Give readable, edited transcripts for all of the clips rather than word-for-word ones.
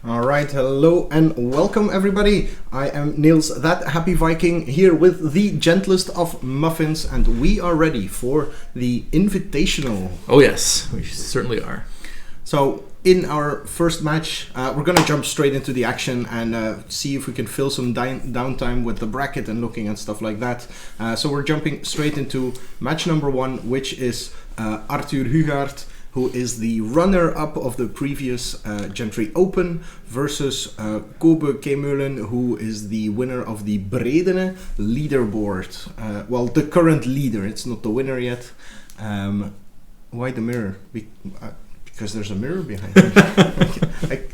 Alright, hello and welcome everybody. I am Niels, that happy Viking, here with the gentlest of muffins, and we are ready for the Invitational. Oh yes, we certainly are. So, in our first match, we're going to jump straight into the action and see if we can fill some downtime with the bracket and looking at stuff like that. So we're jumping straight into match number 1, which is Arthur Hugaard, who is the runner-up of the previous Gentry Open, versus Kobe Kemeulen, who is the winner of the Bredene leaderboard. Well, the current leader, it's not the winner yet. Why the mirror? Because there's a mirror behind me.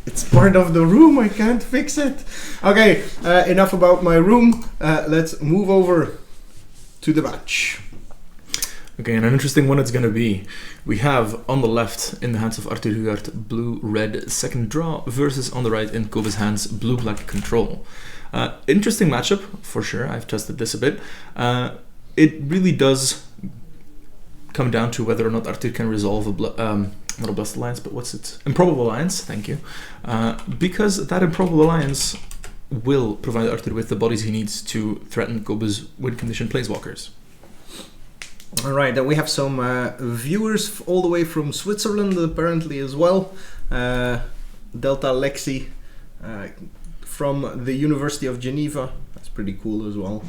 It's part of the room, I can't fix it. Okay, enough about my room. Let's move over to the match. Okay, and an interesting one it's going to be. We have on the left, in the hands of Arthur Hugaard, blue-red second draw, versus on the right, in Kobe's hands, blue-black control. Interesting matchup, for sure. I've tested this a bit. It really does come down to whether or not Arthur can resolve not a blessed alliance, but what's it? Improbable alliance, thank you. Because that improbable alliance will provide Arthur with the bodies he needs to threaten Kobe's win condition planeswalkers. Alright, then we have some viewers all the way from Switzerland apparently as well. Delta Lexi from the University of Geneva. That's pretty cool as well.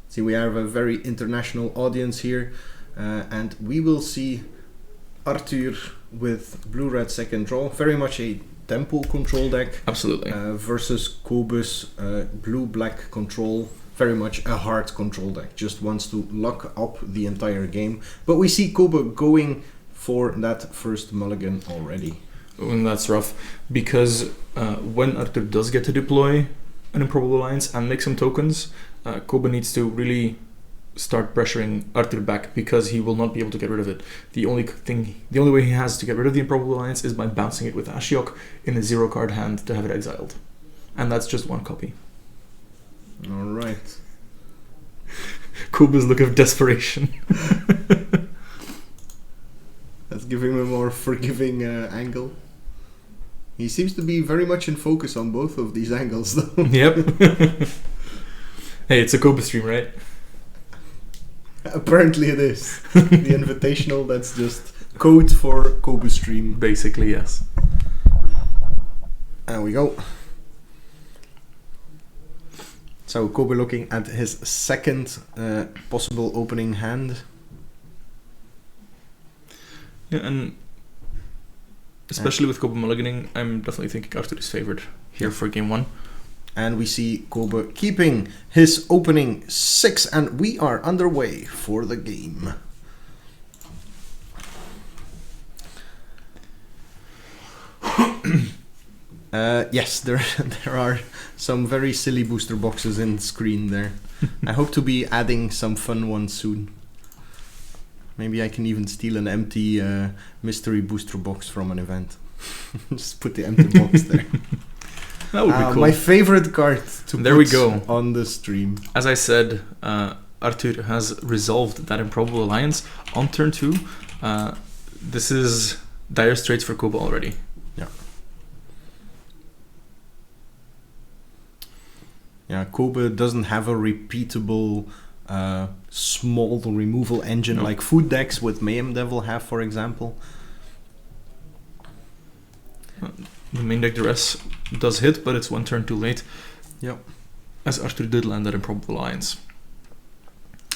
See, we have a very international audience here. And we will see Arthur with blue-red second draw. Very much a tempo control deck. Absolutely. Versus Kobe's blue-black control. Very much a hard control deck, just wants to lock up the entire game. But we see Kobe going for that first mulligan already. And that's rough, because when Arthur does get to deploy an improbable alliance and make some tokens, Kobe needs to really start pressuring Arthur back, because he will not be able to get rid of it. The only way he has to get rid of the improbable alliance is by bouncing it with Ashiok in a 0-card hand to have it exiled. And that's just one copy. Alright. Kobe's look of desperation. Let's give him a more forgiving angle. He seems to be very much in focus on both of these angles though. Yep. Hey, it's a Kobe stream, right? Apparently it is. The Invitational, that's just code for Kobe stream. Basically, yes. There we go. So Kobe looking at his second possible opening hand. Yeah, and especially with Kobe mulliganing, I'm definitely thinking Arthur is favored here for game 1. And we see Kobe keeping his opening 6, and we are underway for the game. Yes, there are some very silly booster boxes in screen there. I hope to be adding some fun ones soon. Maybe I can even steal an empty mystery booster box from an event. Just put the empty box there. That would be cool. My favorite card to there put we go. On the stream. As I said, Arthur has resolved that improbable alliance on turn 2. This is dire straits for Kobe already. Yeah. Yeah, Kobe doesn't have a repeatable small removal engine like food decks with Mayhem Devil have, for example. The main deck duress does hit, but it's one turn too late. Yep. As Arthur did land that improbable alliance.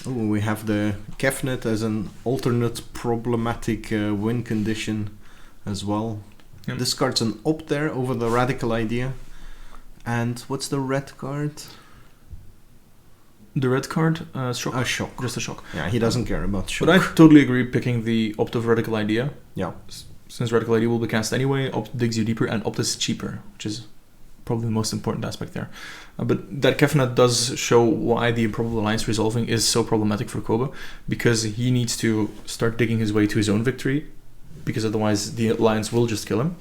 Oh, we have the Kefnet as an alternate problematic win condition as well. Yep. This card's an opt there over the Radical Idea. And what's the red card? The red card? Shock. A shock. Just a shock. Yeah, he doesn't care about shock. But I totally agree picking the opt of Radical Idea. Yeah. Since Radical Idea will be cast anyway, opt digs you deeper, and opt is cheaper, which is probably the most important aspect there. But that Kefnet does show why the improbable alliance resolving is so problematic for Kobe, because he needs to start digging his way to his own victory, because otherwise the alliance will just kill him.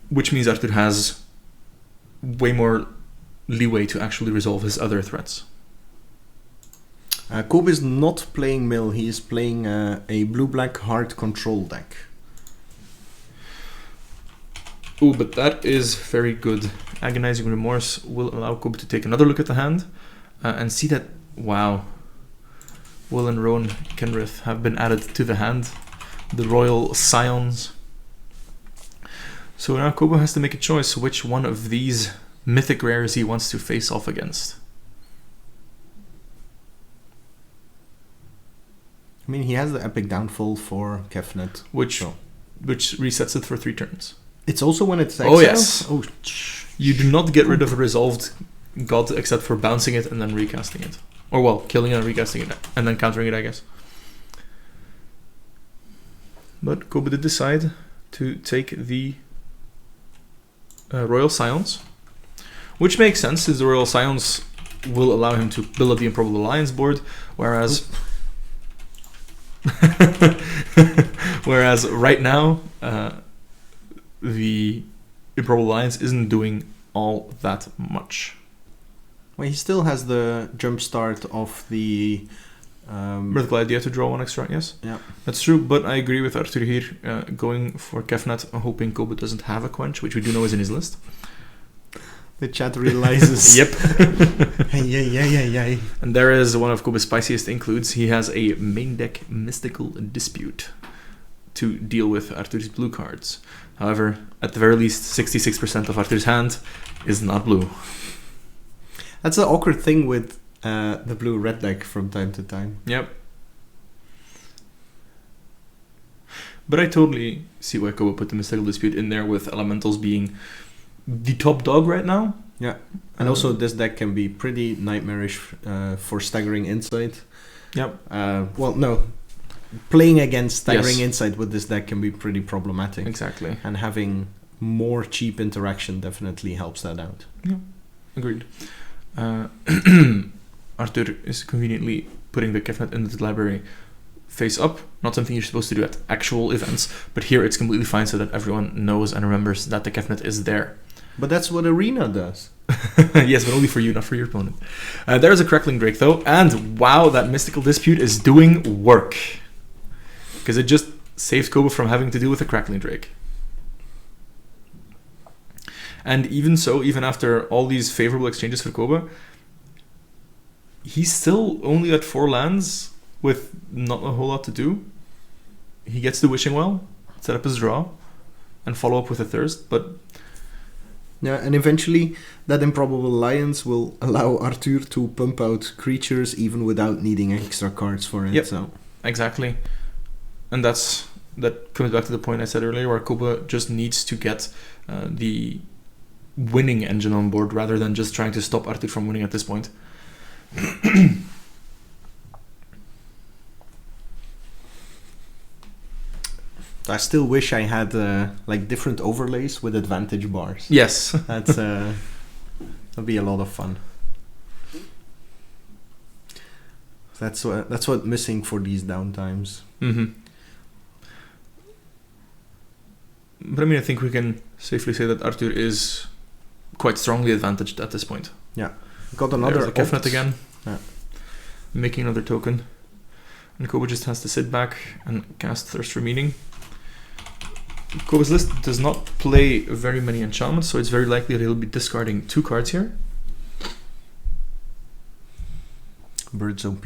Which means Arthur has way more leeway to actually resolve his other threats. Kobe is not playing mill, he is playing a blue-black hard control deck. Oh, but that is very good. Agonizing Remorse will allow Kobe to take another look at the hand and see that, wow, Will and Rowan Kenrith have been added to the hand. The Royal Scions. So now Kobo has to make a choice which one of these mythic rares he wants to face off against. I mean, he has the Epic Downfall for Kefnet. Which resets it for 3 turns. It's also when it's exiled? Oh, yes. Oh, you do not get rid of a resolved god except for bouncing it and then recasting it. Or, well, killing it and recasting it and then countering it, I guess. But Kobe did decide to take the Royal Scions, which makes sense since the Royal Scions will allow him to build up the Improbable Alliance board, whereas right now the Improbable Alliance isn't doing all that much. Well, he still has the jump start of the Mythical idea to draw 1 extra, yes? Yeah. That's true, but I agree with Arthur here, going for Kefnet, hoping Kobe doesn't have a Quench, which we do know is in his list. The chat realizes. Yep. Yeah. And there is one of Kobe's spiciest includes. He has a main deck Mystical Dispute to deal with Arthur's blue cards. However, at the very least, 66% of Arthur's hand is not blue. That's the awkward thing with the blue-red deck from time to time. Yep. But I totally see why Kobo put the Mystical Dispute in there, with Elementals being the top dog right now. Yeah. And also this deck can be pretty nightmarish for Staggering Insight. Yep. Well, no. Playing against Staggering Insight with this deck can be pretty problematic. Exactly. And having more cheap interaction definitely helps that out. Yeah. Agreed. Arthur is conveniently putting the Kefnet into the library face up. Not something you're supposed to do at actual events, but here it's completely fine so that everyone knows and remembers that the Kefnet is there. But that's what Arena does. Yes, but only for you, not for your opponent. There's a Crackling Drake though, and wow, that Mystical Dispute is doing work. Because it just saves Kobo from having to deal with a Crackling Drake. And even so, even after all these favorable exchanges for Koba, he's still only at 4 lands with not a whole lot to do. He gets the Wishing Well, set up his draw, and follow up with a Thirst, but... Yeah, and eventually that Improbable Alliance will allow Arthur to pump out creatures even without needing extra cards for it. Yep, so. Exactly. And that comes back to the point I said earlier, where Koba just needs to get the winning engine on board rather than just trying to stop Arthur from winning at this point. I still wish I had like different overlays with advantage bars. Yes. That's that'd be a lot of fun. That's what missing for these downtimes. Mm-hmm. But I mean, I think we can safely say that Arthur is quite strongly advantaged at this point. Yeah. Got another Kefnet again. Yeah. Making another token. And Koba just has to sit back and cast Thirst for Meaning. Koba's list does not play very many enchantments, so it's very likely that he'll be discarding 2 cards here. Birds OP.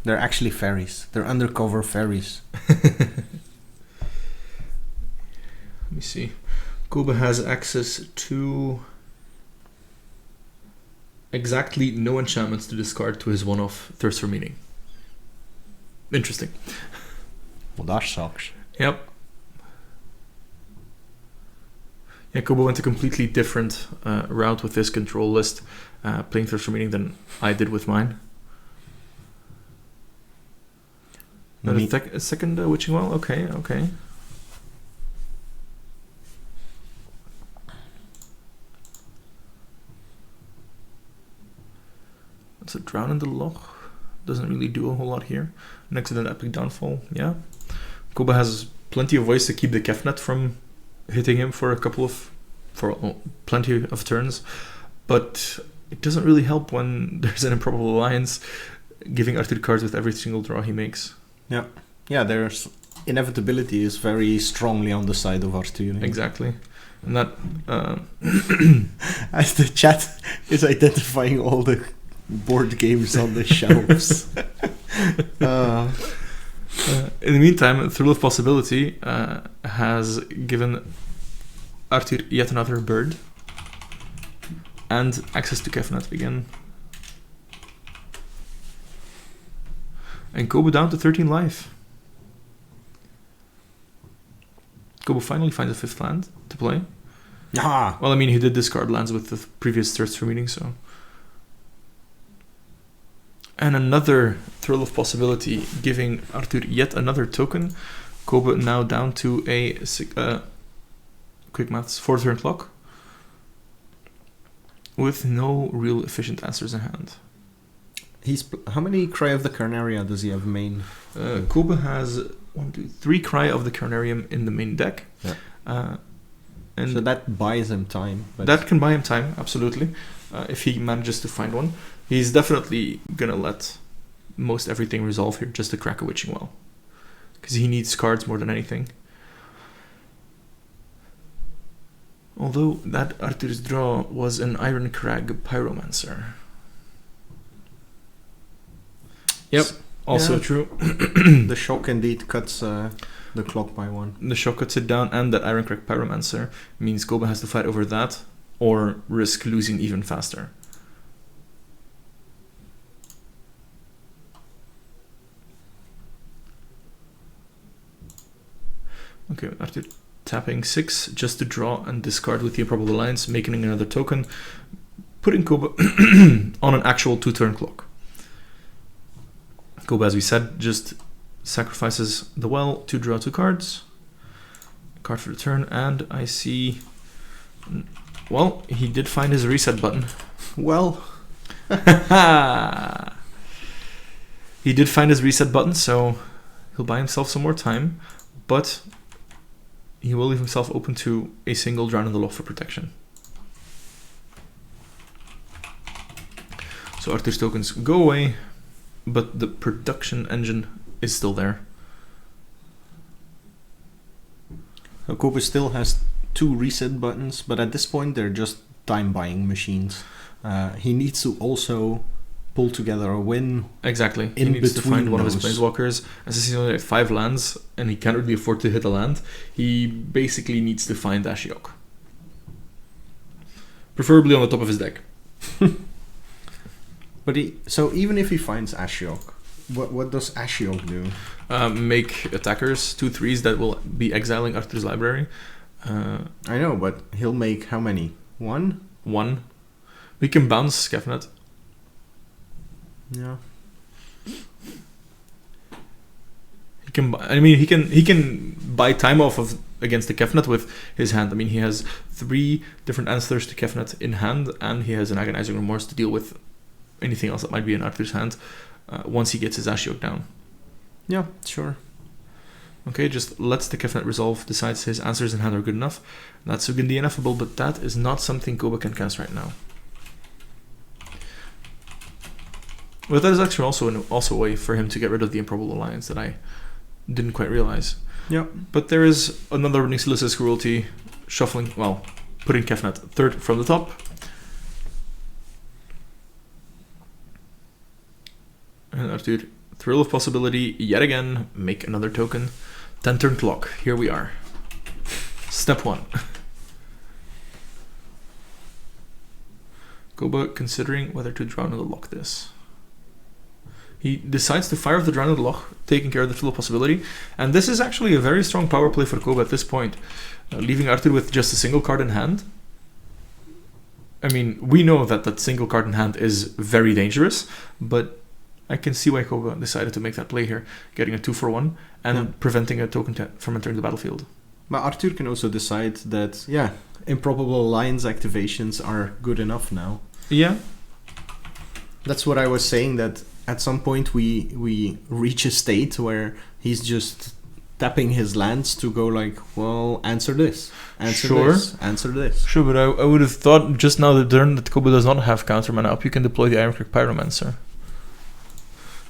They're actually fairies. They're undercover fairies. Let me see. Koba has access to exactly no enchantments to discard to his one-off Thirst for Meaning. Interesting. Well, that sucks. Yep. Yeah, Kobo went a completely different route with this control list, playing Thirst for Meaning than I did with mine. A second Witching Well? Okay. That's a Drown in the Loch. Doesn't really do a whole lot here. Next to that Epic Downfall, yeah. Koba has plenty of ways to keep the Kefnet from hitting him for plenty of turns, but it doesn't really help when there's an Improbable Alliance giving Arthur cards with every single draw he makes. Yeah, there's inevitability is very strongly on the side of Arthur. Exactly. And that as the chat is identifying all the board games on the shelves. In the meantime, Thrill of Possibility has given Arthur yet another bird and access to Kefnet again. And Kobo down to 13 life. Kobo finally finds a 5th land to play. Ah. Well, I mean, he did discard lands with the previous Thirst for Meaning, so... And another Thrill of Possibility, giving Arthur yet another token. Kobo now down to a quick maths 4-turn clock with no real efficient answers in hand. How many Cry of the Carnaria does he have main? Kobo has 3 Cry of the Carnarium in the main deck. Yeah. And so that buys him time. But that can buy him time, absolutely, if he manages to find one. He's definitely gonna let most everything resolve here just to crack a Witching Well, because he needs cards more than anything. Although that Arthur's draw was an Iron Crag Pyromancer. Yep, also true. The shock indeed cuts the clock by 1. The shock cuts it down, and that Iron Crag Pyromancer means Koba has to fight over that or risk losing even faster. Okay, Arthur tapping 6 just to draw and discard with the Improbable Alliance, making another token, putting Koba on an actual 2-turn clock. Koba, as we said, just sacrifices the well to draw 2 cards. A card for the turn, and I see... Well, he did find his reset button. Well... He did find his reset button, so he'll buy himself some more time, but he will leave himself open to a single Drown in the Loch for protection. So Arthur's tokens go away, but the production engine is still there. Koba still has 2 reset buttons, but at this point they're just time buying machines. He needs to also pull together a win. Exactly. He needs to find one of his planeswalkers. As he's only at 5 lands and he can't really afford to hit a land, he basically needs to find Ashiok. Preferably on the top of his deck. But so even if he finds Ashiok, what does Ashiok do? Make attackers 2/3s that will be exiling Arthur's library. I know, but he'll make how many? 1? 1. We can bounce Kefnet. Yeah. He can buy time off of against the Kefnet with his hand. I mean, he has 3 different answers to Kefnet in hand, and he has an Agonizing Remorse to deal with anything else that might be in Arthur's hand once he gets his Ashiok down. Yeah, sure. Okay, just lets the Kefnet resolve, decides his answers in hand are good enough. That's Ugin the Ineffable, but that is not something Koba can cast right now. But that is actually also a way for him to get rid of the Improbable Alliance that I didn't quite realize. Yeah. But there is another Nixilus' Cruelty, shuffling, well, putting Kefnet 3rd from the top. And Arthur, Thrill of Possibility, yet again, make another token. 10-turn clock, here we are. Step 1. Koba considering whether to Drown in the Loch this. He decides to fire off the Drown in the Loch, taking care of the Thrill of Possibility, and this is actually a very strong power play for Koba at this point, leaving Arthur with just a single card in hand. I mean, we know that that single card in hand is very dangerous, but I can see why Koba decided to make that play here, getting a 2-for-1 and preventing a token from entering the battlefield. But Arthur can also decide that, Improbable Alliance activations are good enough now. Yeah. That's what I was saying, that at some point we reach a state where he's just tapping his lands to go like, well, answer this, answer this. Sure, but I would have thought just now the turn that Koba does not have counter mana up, you can deploy the Iron Crag Pyromancer.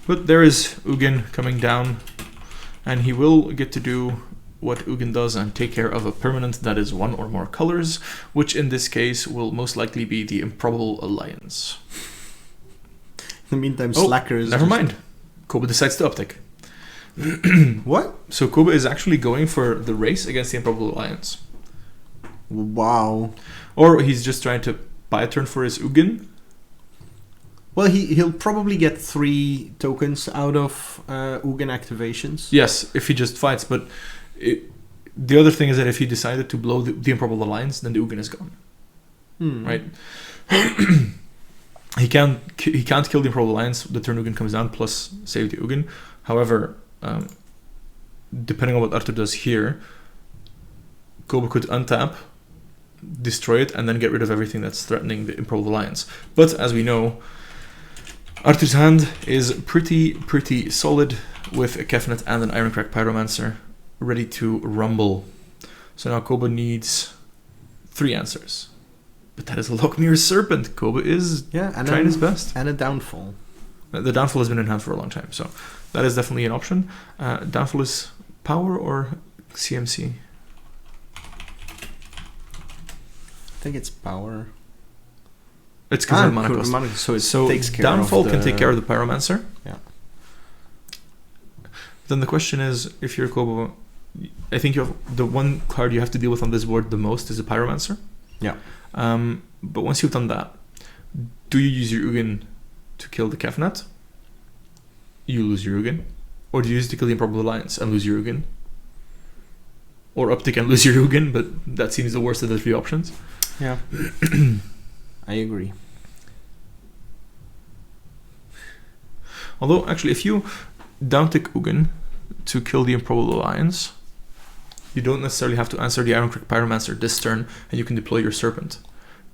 But there is Ugin coming down, and he will get to do what Ugin does and take care of a permanent that is one or more colors, which in this case will most likely be the Improbable Alliance. In the meantime, Slacker is... Never mind. Koba decides to uptick. What? So Koba is actually going for the race against the Improbable Alliance. Wow. Or he's just trying to buy a turn for his Ugin. Well, he'll probably get 3 tokens out of Ugin activations. Yes, if he just fights, but the other thing is that if he decided to blow the Improbable Alliance, then the Ugin is gone. Right? He can't kill the Improbable Alliance. The turn Ugin comes down plus save the Ugin. However, depending on what Arthur does here, Koba could untap, destroy it, and then get rid of everything that's threatening the Improbable Alliance. But as we know, Arthur's hand is pretty solid with a Kefnet and an Ironcrack Pyromancer ready to rumble. So now Koba needs 3 answers. But that is a Lockmere Serpent. Koba is trying his best. And a Downfall. The Downfall has been in hand for a long time, so that is definitely an option. Downfall is power or CMC? I think it's power. It's because of mana cost. So it takes care Downfall of the... can take care of the Pyromancer. Yeah. Then the question is, if you're Koba, I think you have the one card you have to deal with on this board the most is the Pyromancer. Yeah. But once you've done that, do you use your Ugin to kill the Kefnet? You lose your Ugin. Or do you use it to kill the Improbable Alliance and lose your Ugin? Or uptick and lose your Ugin, but that seems the worst of the 3 options. Yeah. I agree. Although, actually, if you downtick Ugin to kill the Improbable Alliance, you don't necessarily have to answer the Ironcrack Pyromancer this turn, and you can deploy your Serpent.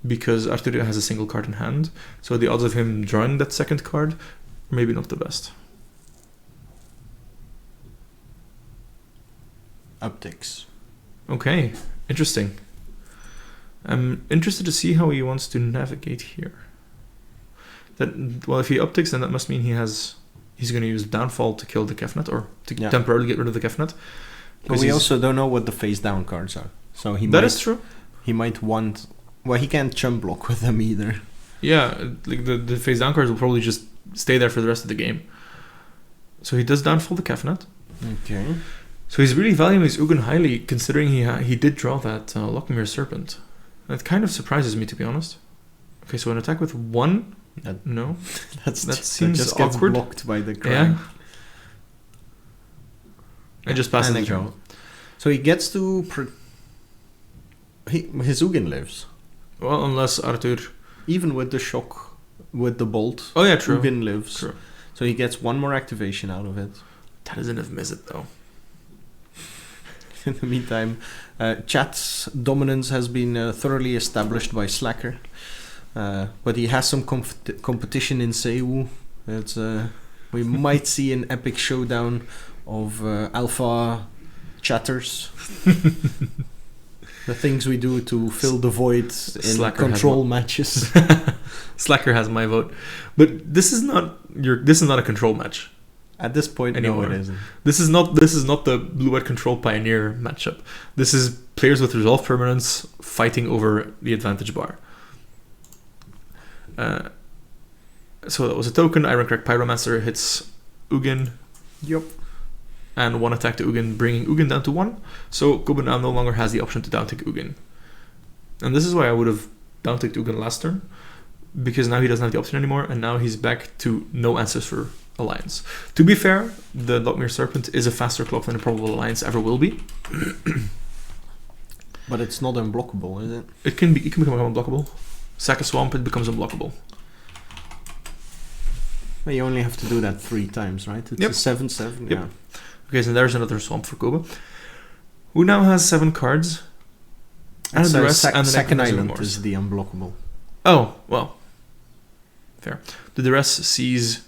Because Arturo has a single card in hand, so the odds of him drawing that second card are maybe not the best. Upticks. Okay, interesting. I'm interested to see how he wants to navigate here. Well, if he upticks, then that must mean he's going to use Downfall to kill the Kefnet, or to temporarily get rid of the Kefnet. But we also don't know what the face down cards are. So that is true. He might want... Well, he can't chump block with them either. Yeah, like the face down cards will probably just stay there for the rest of the game. So he does Downfall the Kefnet. Okay. So he's really valuing his Ugin highly, considering he did draw that Lockmere Serpent. That kind of surprises me, to be honest. Okay, so an attack with 1? No. that seems just awkward. Gets blocked by the crag. Yeah. And just passes the turn. So he gets to... his Ugin lives. Well, unless Arthur... Even with the shock, with the bolt, oh yeah, true. Ugin lives. True. So he gets 1 more activation out of it. That is enough miss it, though. In the meantime, chat's dominance has been thoroughly established by Slacker. But he has some competition in Sewu. We might see an epic showdown of alpha chatters. The things we do to fill the void in Slacker control matches. Slacker has my vote, but this is not a control match. At this point, anymore. No, it isn't. This is not the blue-white control pioneer matchup. This is players with resolve permanence fighting over the advantage bar. So that was a token. Ironcrack Pyromancer hits Ugin. Yep. And 1 attack to Ugin, bringing Ugin down to 1. So Koba now no longer has the option to downtick Ugin. And this is why I would have downticked Ugin last turn, because now he doesn't have the option anymore, and now he's back to no answers for Alliance. To be fair, the Lockmere Serpent is a faster clock than a Improbable Alliance ever will be. But it's not unblockable, is it? It can become unblockable. Sack a Swamp, it becomes unblockable. Well, you only have to do that 3 times, right? It's a 7/7. Yep. Okay, so there's another Swamp for Koba, who now has 7 cards. And the rest, and the second island is the unblockable. Oh, well. Fair. The Duress sees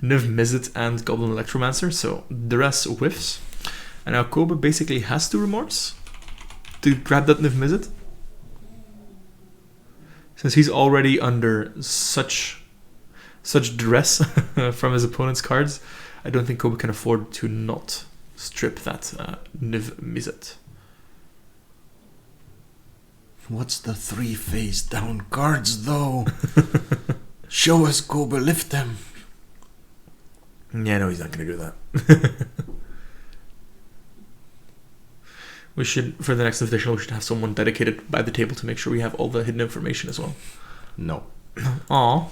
Niv Mizzet and Goblin Electromancer, so Duress whiffs. And now Koba basically has to Remorse to grab that Niv Mizzet. Since he's already under such duress from his opponent's cards, I don't think Koba can afford to not strip that Niv Mizzet. What's the 3 face down cards though? Show us, Kobe, lift them. Yeah, no, he's not going to do that. We should, for the next Invitational, we should have someone dedicated by the table to make sure we have all the hidden information as well. No. Aw.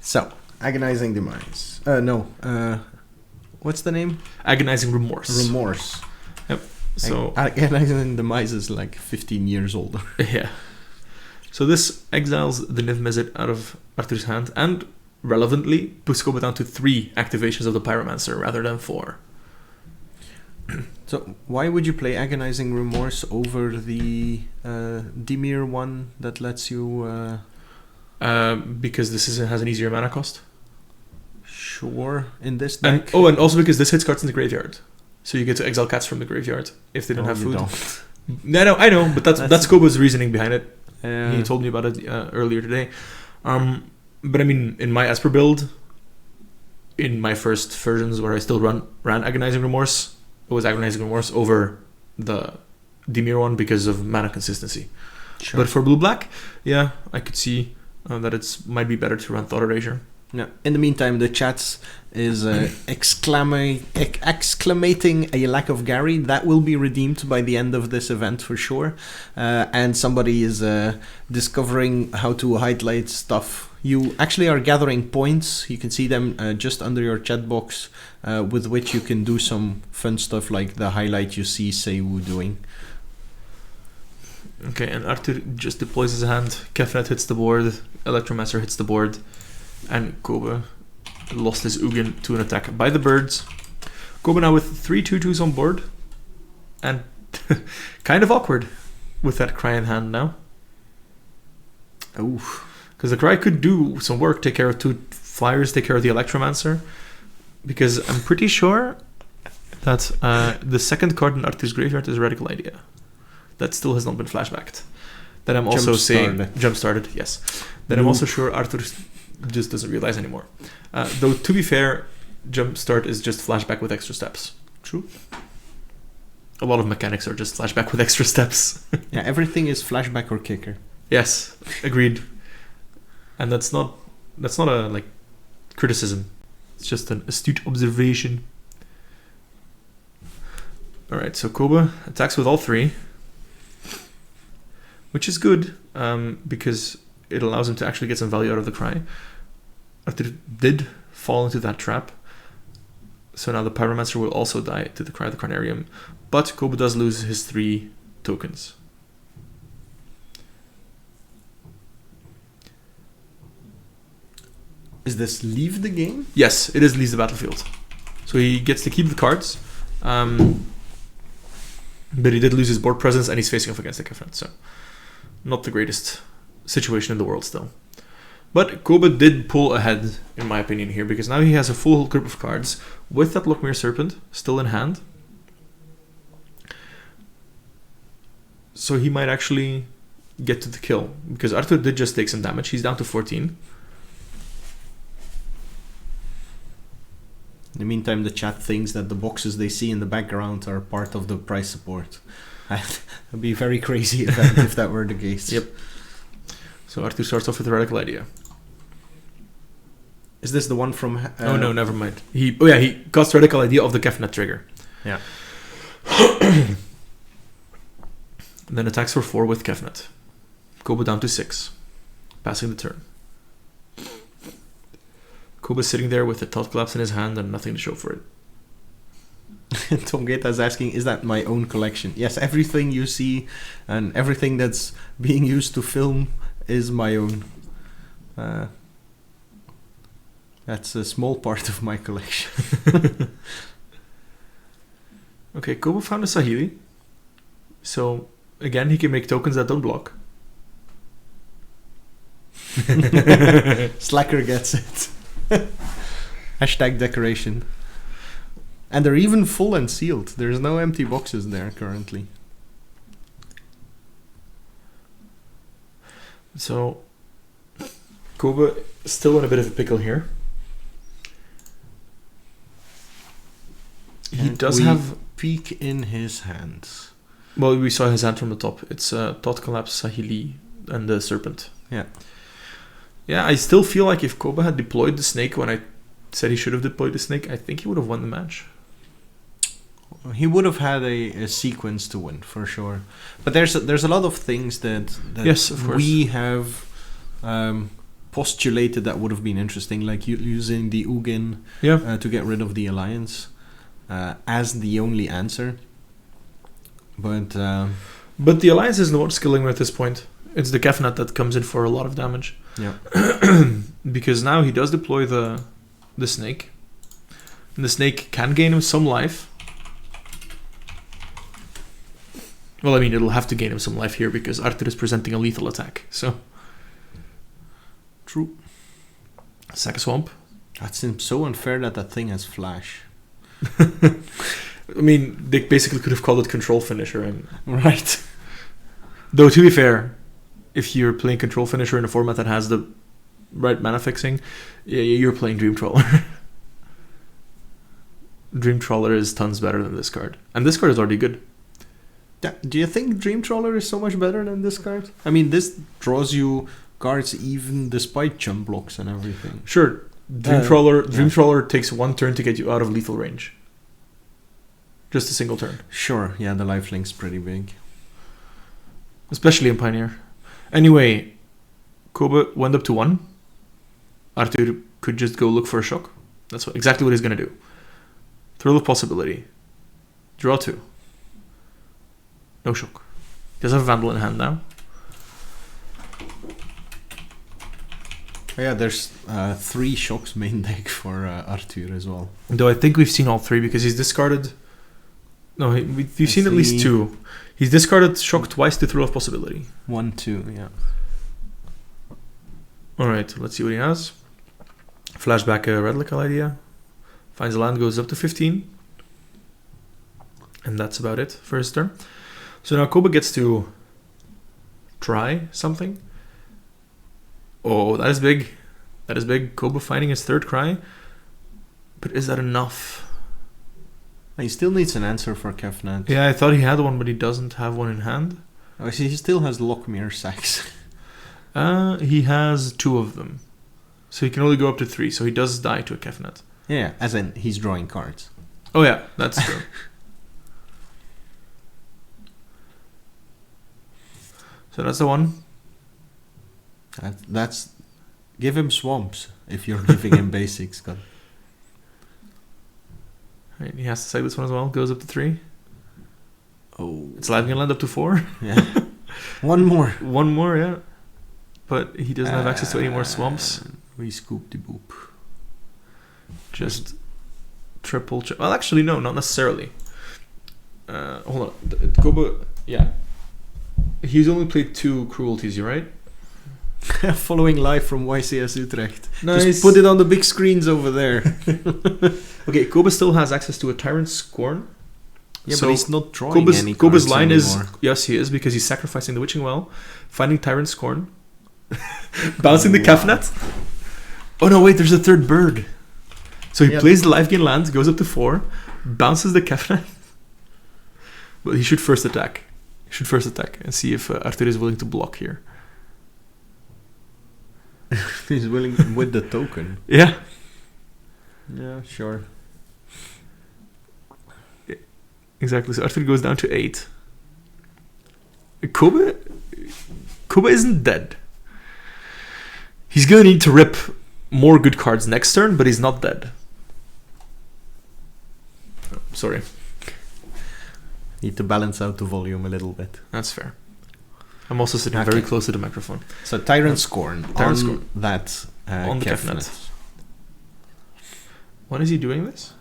So, Agonizing Demise. What's the name? Agonizing Remorse. Remorse. Yep. So Agonizing Demise is like 15 years older. Yeah. So this exiles the Niv Mizzet out of Arthur's hand and, relevantly, puts Koba down to 3 activations of the Pyromancer rather than 4. So why would you play Agonizing Remorse over the Dimir one that lets you... Because this has an easier mana cost. Sure, in this deck. And also because this hits cards in the graveyard. So you get to exile cats from the graveyard if they don't have food. No, I know, but that's Koba's reasoning behind it. He told me about it earlier today. But I mean, in my Esper build, in my first versions where I still ran Agonizing Remorse, it was Agonizing Remorse over the Dimir one because of mana consistency. Sure. But for blue-black, yeah, I could see that it might be better to run Thought Erasure. Yeah. In the meantime, the chat is exclamating a lack of Gary. That will be redeemed by the end of this event for sure. And somebody is discovering how to highlight stuff. You actually are gathering points. You can see them just under your chat box, with which you can do some fun stuff like the highlight you see Seiwu doing. Okay, and Arthur just deploys his hand. Kefnet hits the board. Electromancer hits the board. And Koba lost his Ugin to an attack by the birds. Koba now with 3 2/2s on board. And kind of awkward with that Cry in hand now. Oof. Because the Cry could do some work, take care of 2 flyers, take care of the Electromancer. Because I'm pretty sure that the second card in Arthur's graveyard is Radical Idea. That still has not been flashbacked. That I'm also saying... Jump-started, yes. That I'm also sure Arthur just doesn't realize anymore. Though, to be fair, Jumpstart is just flashback with extra steps. True. A lot of mechanics are just flashback with extra steps. Yeah, everything is flashback or kicker. Yes, agreed. And that's not a criticism. It's just an astute observation. Alright, so Koba attacks with all 3. Which is good, because it allows him to actually get some value out of the Cry. Arthur did fall into that trap. So now the Pyromancer will also die to the Cry of the Carnarium. But Koba does lose his 3 tokens. Is this leave the game? Yes, it is leaves the battlefield. So he gets to keep the cards. But he did lose his board presence and he's facing off against the Kefnet. So not the greatest situation in the world still. But Koba did pull ahead, in my opinion, here, because now he has a full grip of cards with that Lochmere Serpent still in hand. So he might actually get to the kill, because Arthur did just take some damage. He's down to 14. In the meantime, the chat thinks that the boxes they see in the background are part of the prize support. It'd be very crazy if that were the case. Yep. So Arthur starts off with a Radical Idea. Is this the one from... oh no, never mind. He casts Radical Idea of the Kefnet trigger. Yeah. Then attacks for 4 with Kefnet. Koba down to 6. Passing the turn. Koba's sitting there with the Thought Collapse in his hand and nothing to show for it. Tom Geta is asking, is that my own collection? Yes, everything you see and everything that's being used to film is my own. That's a small part of my collection. Okay, Koba found a Sahili. So, again, he can make tokens that don't block. Slacker gets it. Hashtag decoration. And they're even full and sealed. There's no empty boxes there currently. So, Koba is still in a bit of a pickle here. He does have... peek in his hands. Well, we saw his hand from the top. It's Thought Collapse, Sahili, and the Serpent. Yeah. Yeah, I still feel like if Koba had deployed the snake when I said he should have deployed the snake, I think he would have won the match. He would have had a sequence to win, for sure. But there's a lot of things that Yes, of course. we have postulated that would have been interesting, like using the Ugin to get rid of the Alliance as the only answer. But the Alliance isn't what skilling at this point. It's the Kefnet that comes in for a lot of damage. Yeah. Because now he does deploy the snake. And the snake can gain him some life. Well, I mean, it'll have to gain him some life here because Arthur is presenting a lethal attack. So, true. Sack a Swamp. That seems so unfair that thing has flash. I mean, they basically could have called it control finisher. And right. Though, to be fair, if you're playing control finisher in a format that has the right mana fixing, you're playing Dream Trawler. Dream Trawler is tons better than this card. And this card is already good. Do you think Dream Trawler is so much better than this card? I mean, this draws you cards even despite jump blocks and everything. Sure. Dream Trawler takes one turn to get you out of lethal range. Just a single turn. Sure, yeah, the lifelink's pretty big. Especially in Pioneer. Anyway, Koba went up to 1. Arthur could just go look for a shock. That's exactly what he's going to do. Thrill of Possibility. Draw 2. No shock. He does have a Vandal in hand now. Oh yeah, there's 3 shocks main deck for Arthur as well. Though I think we've seen all 3 because he's discarded... No, we've seen at least 2. He's discarded shock twice to Thrill of Possibility. 1, 2, yeah. Alright, let's see what he has. Flashback a Radical idea. Finds a land, goes up to 15. And that's about it for his turn. So now Koba gets to try something. Oh, that is big. That is big. Koba finding his 3rd cry. But is that enough? He still needs an answer for Kefnet. Yeah, I thought he had one, but he doesn't have one in hand. Oh, see, he still has Lockmere sacks. He has 2 of them. So he can only go up to 3, so he does die to a Kefnet. Yeah, as in he's drawing cards. Oh yeah, that's true. So that's the one. That's give him swamps if you're giving him basics. God. Right, he has to save this one as well. Goes up to 3. Oh, it's live gonna land up to 4. Yeah. One more. One more, yeah. But he doesn't have access to any more swamps. We scoop the boop. Just triple check. Well, actually, no, not necessarily. Hold on. Koba, yeah. He's only played 2 cruelties, you right? Following live from YCS Utrecht. Nice. Just put it on the big screens over there. Okay, Koba still has access to a Tyrant Scorn. Yeah, so but he's not drawing any cards Koba's line anymore. Is... Yes, he is, because he's sacrificing the Witching Well, finding Tyrant Scorn, bouncing the Kefnet. Oh no, wait, there's a 3rd bird. So he plays the life gain land, goes up to 4, bounces the Kefnet. But he should first attack. And see if Arthur is willing to block here. He's willing with the token. Yeah. Yeah, sure. Exactly. So Arthur goes down to 8. Koba isn't dead. He's gonna need to rip more good cards next turn, but he's not dead. Oh, sorry. Need to balance out the volume a little bit. That's fair. I'm also sitting very close to the microphone. So Tyrant Scorn. That on the Kefnet. When is he doing this?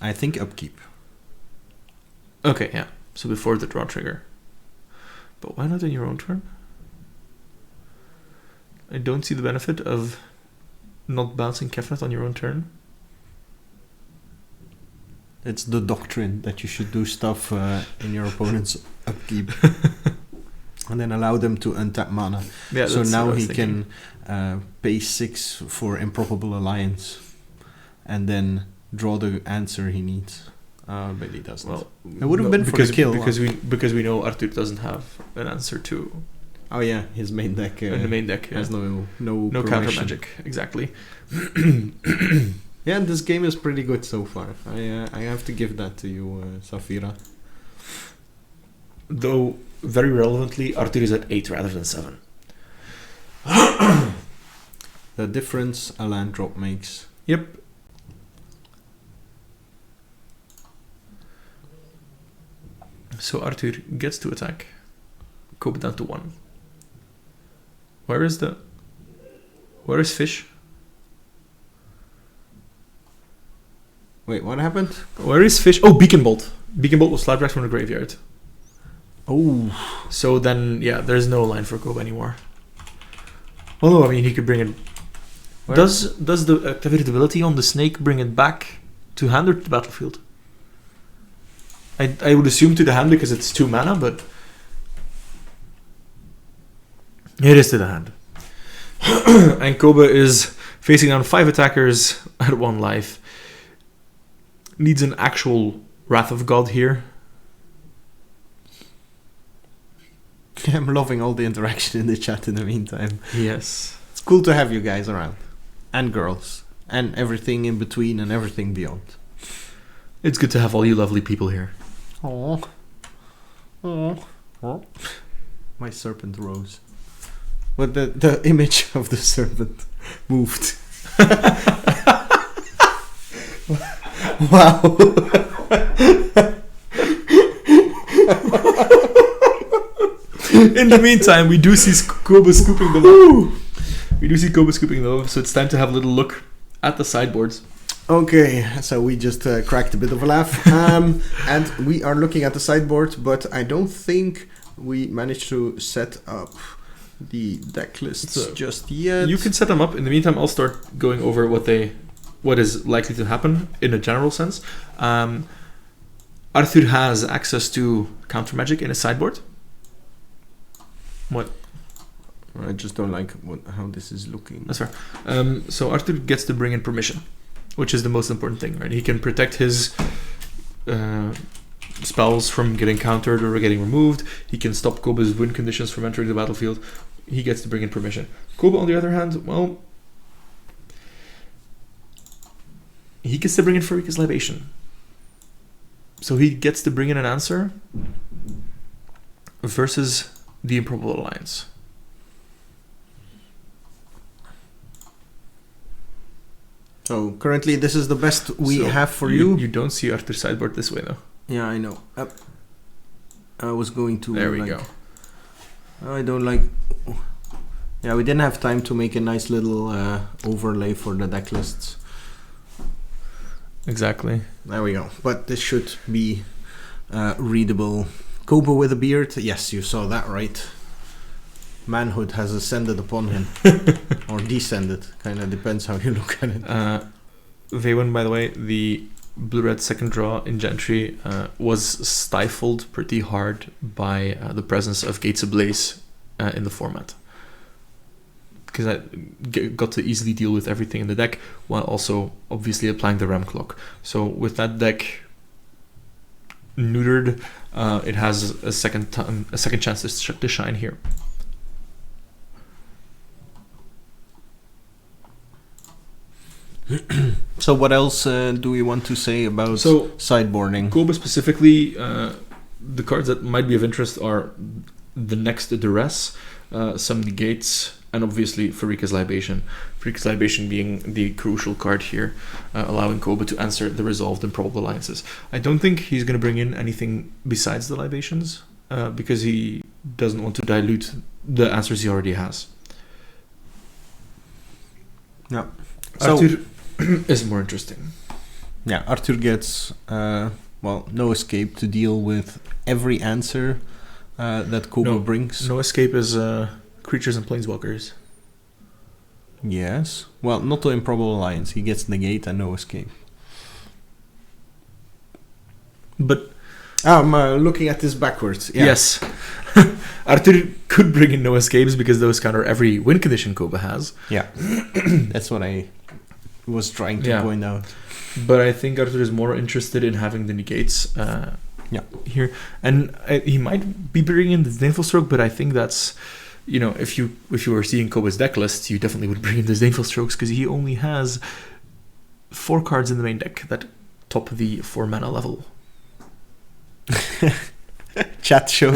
I think upkeep. Okay, yeah. So before the draw trigger. But why not in your own turn? I don't see the benefit of not bouncing Kefnet on your own turn. It's the doctrine that you should do stuff in your opponent's upkeep. And then allow them to untap mana. Yeah, so now he can pay 6 for Improbable Alliance. And then draw the answer he needs. But he doesn't. Well, it would have been for the kill. Because we know Arthur doesn't have an answer to. Oh yeah, his main deck. In the main deck, has no counter magic. Exactly. Yeah, this game is pretty good so far. I have to give that to you, Safira. Though very relevantly, Arthur is at 8 rather than 7. The difference a land drop makes. Yep. So Arthur gets to attack. Kobe down to 1. Where is Fish? Wait, what happened? Where is Fish? Oh, Beacon Bolt. Beacon Bolt was slapback from the graveyard. Oh. So then, yeah, there's no line for Kobe anymore. Although, I mean, he could bring it... Where? Does the activated ability on the snake bring it back to hand or to the battlefield? I would assume to the hand because it's 2 mana, but... It is to the hand. And Kobe is facing down 5 attackers at 1 life. Needs an actual Wrath of God here. I'm loving all the interaction in the chat in the meantime. Yes. It's cool to have you guys around. And girls. And everything in between and everything beyond. It's good to have all you lovely people here. Aww. Aww. My serpent rose. But the image of the serpent moved. Wow. In the meantime, we do see Kobe scooping below. So it's time to have a little look at the sideboards. Okay, so we just cracked a bit of a laugh. And we are looking at the sideboard, but I don't think we managed to set up the deck lists just yet. You can set them up. In the meantime, I'll start going over what is likely to happen in a general sense. Arthur has access to counter magic in his sideboard. What? I just don't like how this is looking. That's fair. So Arthur gets to bring in permission, which is the most important thing, right? He can protect his spells from getting countered or getting removed. He can stop Kobe's win conditions from entering the battlefield. He gets to bring in permission. Kobe, on the other hand, well, he gets to bring in Farika's Libation. So he gets to bring in an answer versus the Improbable Alliance. So currently this is the best we have for you. You don't see Arthur's sideboard this way though. Yeah, I know. I was going to... There we go. I don't like... Yeah, we didn't have time to make a nice little overlay for the deck lists. Exactly. There we go. But this should be readable. Kobe with a beard. Yes, you saw that right. Manhood has ascended upon him. Or descended. Kind of depends how you look at it. Veywan, by the way, the blue-red second draw in Gentry was stifled pretty hard by the presence of Gates Ablaze in the format. Because I got to easily deal with everything in the deck while also obviously applying the Ram Clock. So with that deck neutered, it has a second chance to shine here. So what else do we want to say about sideboarding? Kobe specifically, the cards that might be of interest are the next Duress, some Negates, and obviously Farika's Libation. Farika's Libation being the crucial card here, allowing Kobe to answer the resolved Improbable Alliances. I don't think he's going to bring in anything besides the Libations, because he doesn't want to dilute the answers he already has. Yeah. Arthur is more interesting. Yeah, Arthur gets no escape to deal with every answer that Kobe brings. No escape is creatures and planeswalkers. Yes. Well, not the Improbable Alliance. He gets negate and no escape. But I'm looking at this backwards. Yeah. Yes. Arthur could bring in no escapes because those counter every win condition Kobe has. Yeah. That's what I was trying to point out. But I think Arthur is more interested in having the negates here. And he might be bringing in the Disdainful Stroke, but I think that's, if you were seeing Koba's deck list, you definitely would bring in the Disdainful Strokes because he only has 4 cards in the main deck that top the 4 mana level. Chat show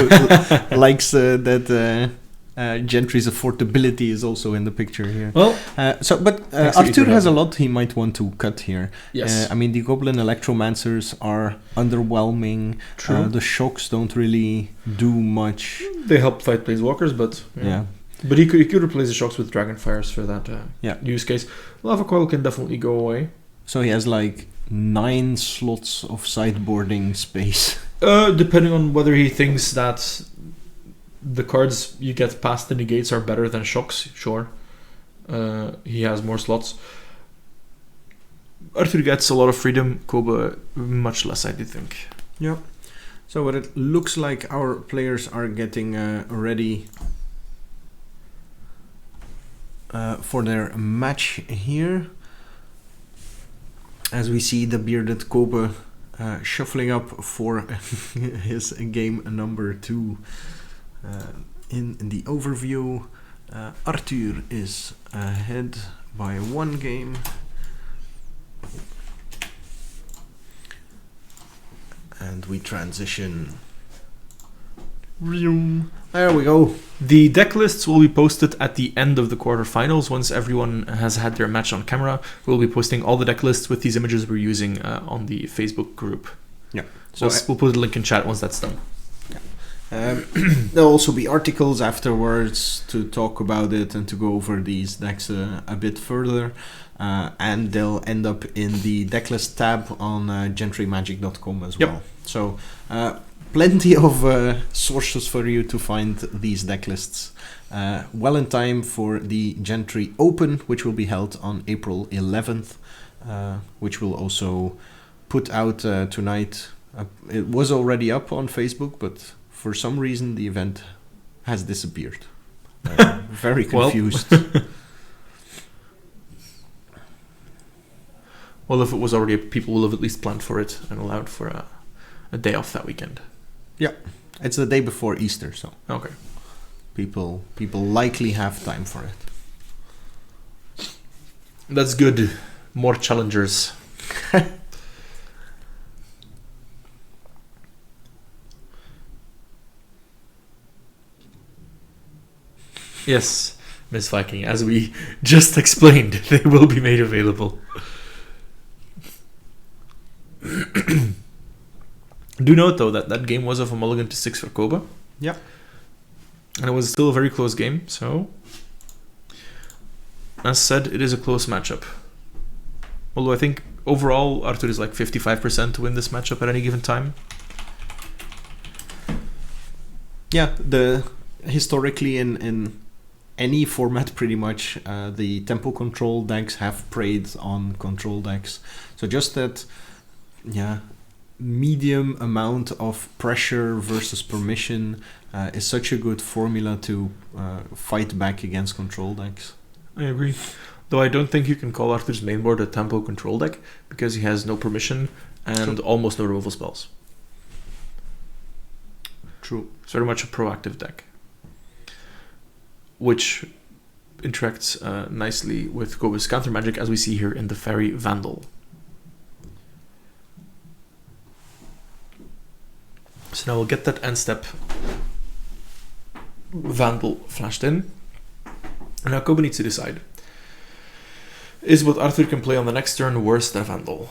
likes that Gentry's affordability is also in the picture here. Well, Arthur has a lot he might want to cut here. Yes. The Goblin Electromancers are underwhelming. True. The shocks don't really do much. They help fight Planeswalkers, but But he could replace the shocks with Dragonfires for that use case. Lava Coil can definitely go away. So he has like 9 slots of sideboarding space. Depending on whether he thinks that the cards you get past the negates are better than shocks, sure. He has more slots. Arthur gets a lot of freedom, Koba much less, I do think. Yeah. So what it looks like our players are getting ready for their match here. As we see the bearded Koba shuffling up for his game number 2. In the overview, Arthur is ahead by 1 game. And we transition. There we go. The deck lists will be posted at the end of the quarterfinals. Once everyone has had their match on camera, we'll be posting all the deck lists with these images we're using on the Facebook group. Yeah. So we'll put a link in chat once that's done. There'll also be articles afterwards to talk about it and to go over these decks a bit further. And they'll end up in the decklist tab on gentrymagic.com as well. So plenty of sources for you to find these decklists well in time for the Gentry Open, which will be held on April 11th, which will also put out tonight. It was already up on Facebook, but for some reason the event has disappeared. Very confused. Well, if it was already up, people will have at least planned for it and allowed for a day off that weekend. Yeah, it's the day before Easter, so okay. People likely have time for it. That's good. More challengers. Yes, Miss Viking, as we just explained, they will be made available. Do note, though, that game was of a mulligan to 6 for Koba. Yeah. And it was still a very close game, so... As said, it is a close matchup. Although I think overall, Arthur is like 55% to win this matchup at any given time. Yeah, historically in any format pretty much, the tempo control decks have preyed on control decks. So just that, medium amount of pressure versus permission is such a good formula to fight back against control decks. I agree. Though I don't think you can call Arthur's mainboard a tempo control deck because he has no permission and almost no removal spells. True. It's very much a proactive deck, which interacts nicely with Koba's counter magic, as we see here in the Fairy Vandal. So now we'll get that end step Vandal flashed in. And now Koba needs to decide. Is what Arthur can play on the next turn worse than a Vandal?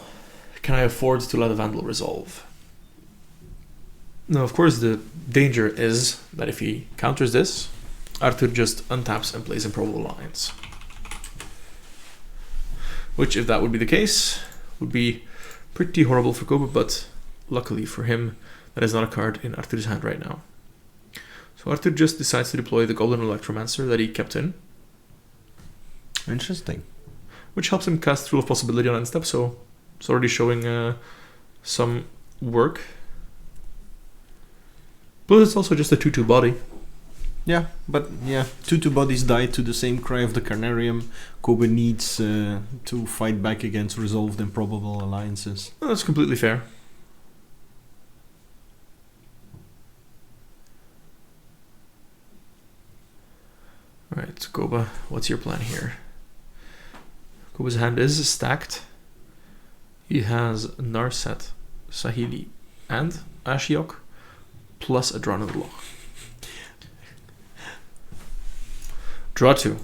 Can I afford to let a Vandal resolve? Now, of course, the danger is that if he counters this, Arthur just untaps and plays Improbable Alliance. Which, if that would be the case, would be pretty horrible for Koba, but luckily for him, that is not a card in Arthur's hand right now. So Arthur just decides to deploy the Goblin Electromancer that he kept in. Interesting. Which helps him cast Rule of Possibility on end step, so it's already showing some work. But it's also just a 2-2 body. Yeah, but 2 bodies die to the same cry of the Carnarium. Kobe needs to fight back against resolved improbable alliances. Well, that's completely fair. Alright, Kobe, what's your plan here? Kobe's hand is stacked. He has Narset, Sahili, and Ashiok, plus a Drown in the Loch. Draw 2.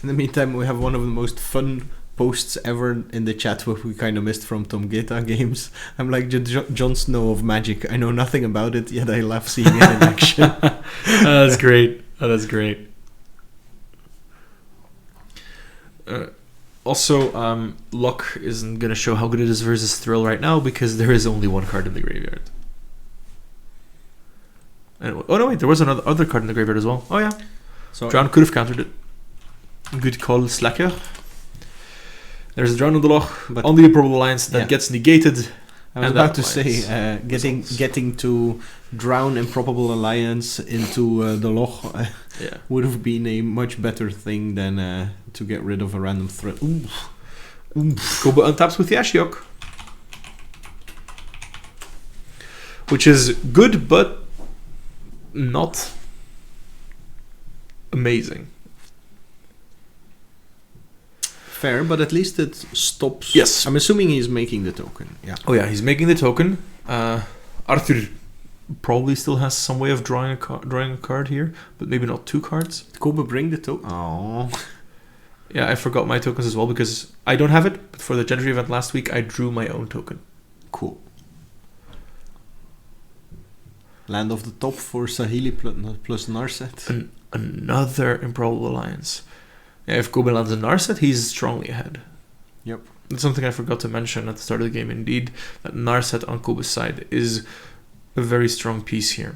In the meantime, we have one of the most fun posts ever in the chat, what we kind of missed from Tom Geta games. I'm like Jon Snow of Magic. I know nothing about it, yet I love seeing it in action. That's great. That's great. Also, Luck isn't going to show how good it is versus Thrill right now because there is only one card in the graveyard. And, oh no, wait, there was another other card in the graveyard as well. Oh yeah. So Drown could have countered it. Good call, Slacker. There's a Drown in the Loch but on the Improbable Alliance that gets negated. I was about to say, getting to drown Improbable Alliance into the Loch would have been a much better thing than to get rid of a random threat. Kobe untaps with the Ashiok. Which is good, but not amazing. Fair, but at least it stops. Yes. I'm assuming he's making the token. Yeah. Oh yeah, he's making the token. Arthur probably still has some way of drawing a card here, but maybe not 2 cards. Did Kobe bring the token? Oh. Yeah, I forgot my tokens as well because I don't have it, but for the Gentry event last week, I drew my own token. Cool. Land of the Top for Sahili plus Narset. Another Improbable Alliance. Yeah, if Kobe lands a Narset, he's strongly ahead. Yep. That's something I forgot to mention at the start of the game. Indeed, that Narset on Kobe's side is a very strong piece here.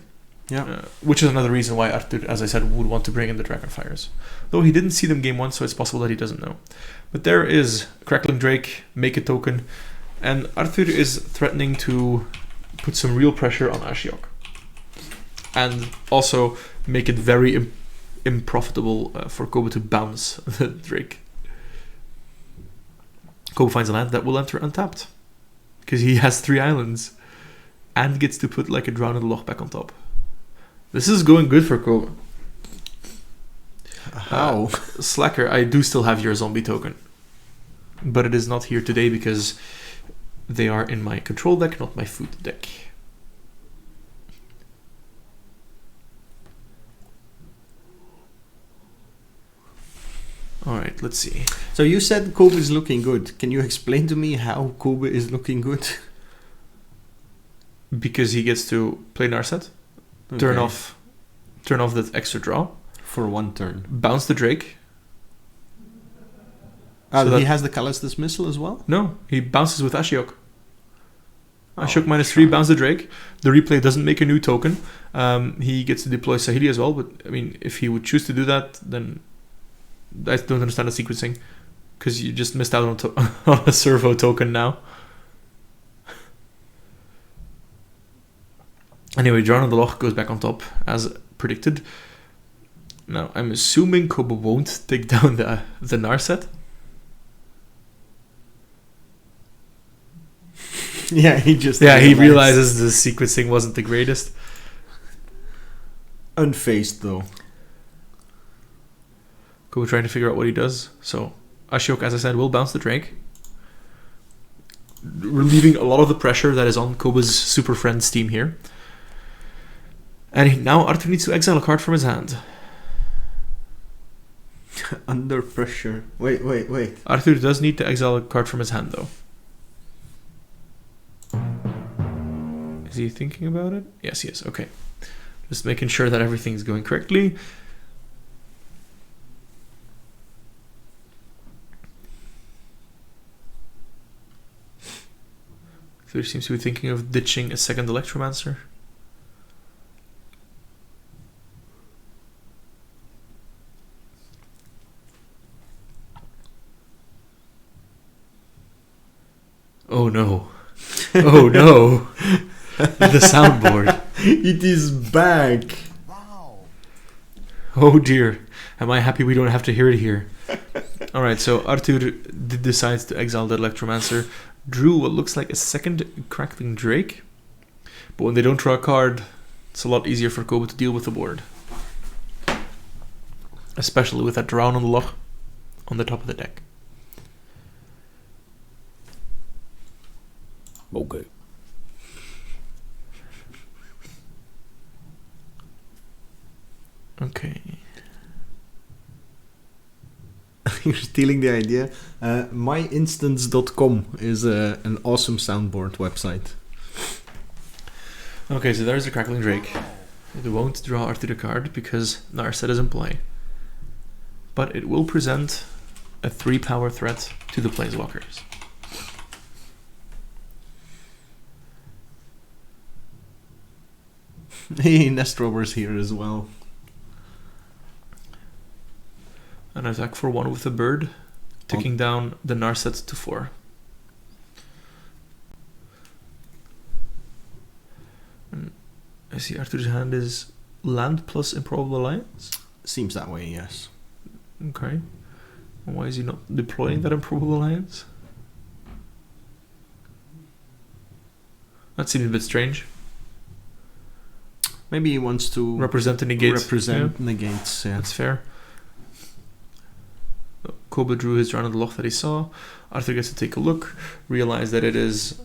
Yeah. Which is another reason why Arthur, as I said, would want to bring in the Dragonfires. Though he didn't see them game 1, so it's possible that he doesn't know. But there is Crackling Drake, make a token, and Arthur is threatening to put some real pressure on Ashiok. And also make it very unprofitable for Kobe to bounce the Drake. Kobe finds a land that will enter untapped. Because he has 3 islands. And gets to put like a Drown in the Loch back on top. This is going good for Kobe. How? Slacker, I do still have your zombie token. But it is not here today because they are in my control deck, not my food deck. Alright, let's see. So you said Kobe is looking good. Can you explain to me how Kobe is looking good? Because he gets to play Narset, turn off that extra draw. For 1 turn. Bounce the Drake. So he has the Callous Dismissal as well? No, he bounces with Ashiok. Ashiok -3, bounce the Drake. The replay doesn't make a new token. He gets to deploy Sahili as well, but I mean, if he would choose to do that, then I don't understand the sequencing. Because you just missed out on a servo token now. Anyway, Drown in the Loch goes back on top, as predicted. Now, I'm assuming Kobe won't take down the Narset. Yeah, he realizes the sequencing wasn't the greatest. Unfazed, though. Kobe trying to figure out what he does. So, Ashiok, as I said, will bounce the Drake. Relieving a lot of the pressure that is on Kobe's Super Friends team here. And now Arthur needs to exile a card from his hand. Under pressure. Wait. Arthur does need to exile a card from his hand, though. Is he thinking about it? Yes, he is. Okay. Just making sure that everything's going correctly. Arthur seems to be thinking of ditching a second Electromancer. Oh no. Oh no. The soundboard. It is back. Oh dear. Am I happy we don't have to hear it here? Alright, so Arthur did decide to exile the Electromancer, drew what looks like a second Crackling Drake, but when they don't draw a card, it's a lot easier for Kobe to deal with the board. Especially with that Drown on the Loch on the top of the deck. Okay. Okay. You're stealing the idea. Myinstance.com is an awesome soundboard website. Okay, so there's the Crackling Drake. It won't draw Arthur a card because Narset is in play. But it will present a 3-power threat to the Planeswalkers. Hey, Nest Rover's here as well. An attack for 1 with a bird, ticking down the Narset to 4. And I see Arthur's hand is land plus Improbable Alliance. Seems that way, yes. Okay. Why is he not deploying that Improbable Alliance? That seems a bit strange. Maybe he wants to Represent the negates. represent negates. Yeah. That's fair. Koba drew his Drown on the Loch that he saw. Arthur gets to take a look, realize that it is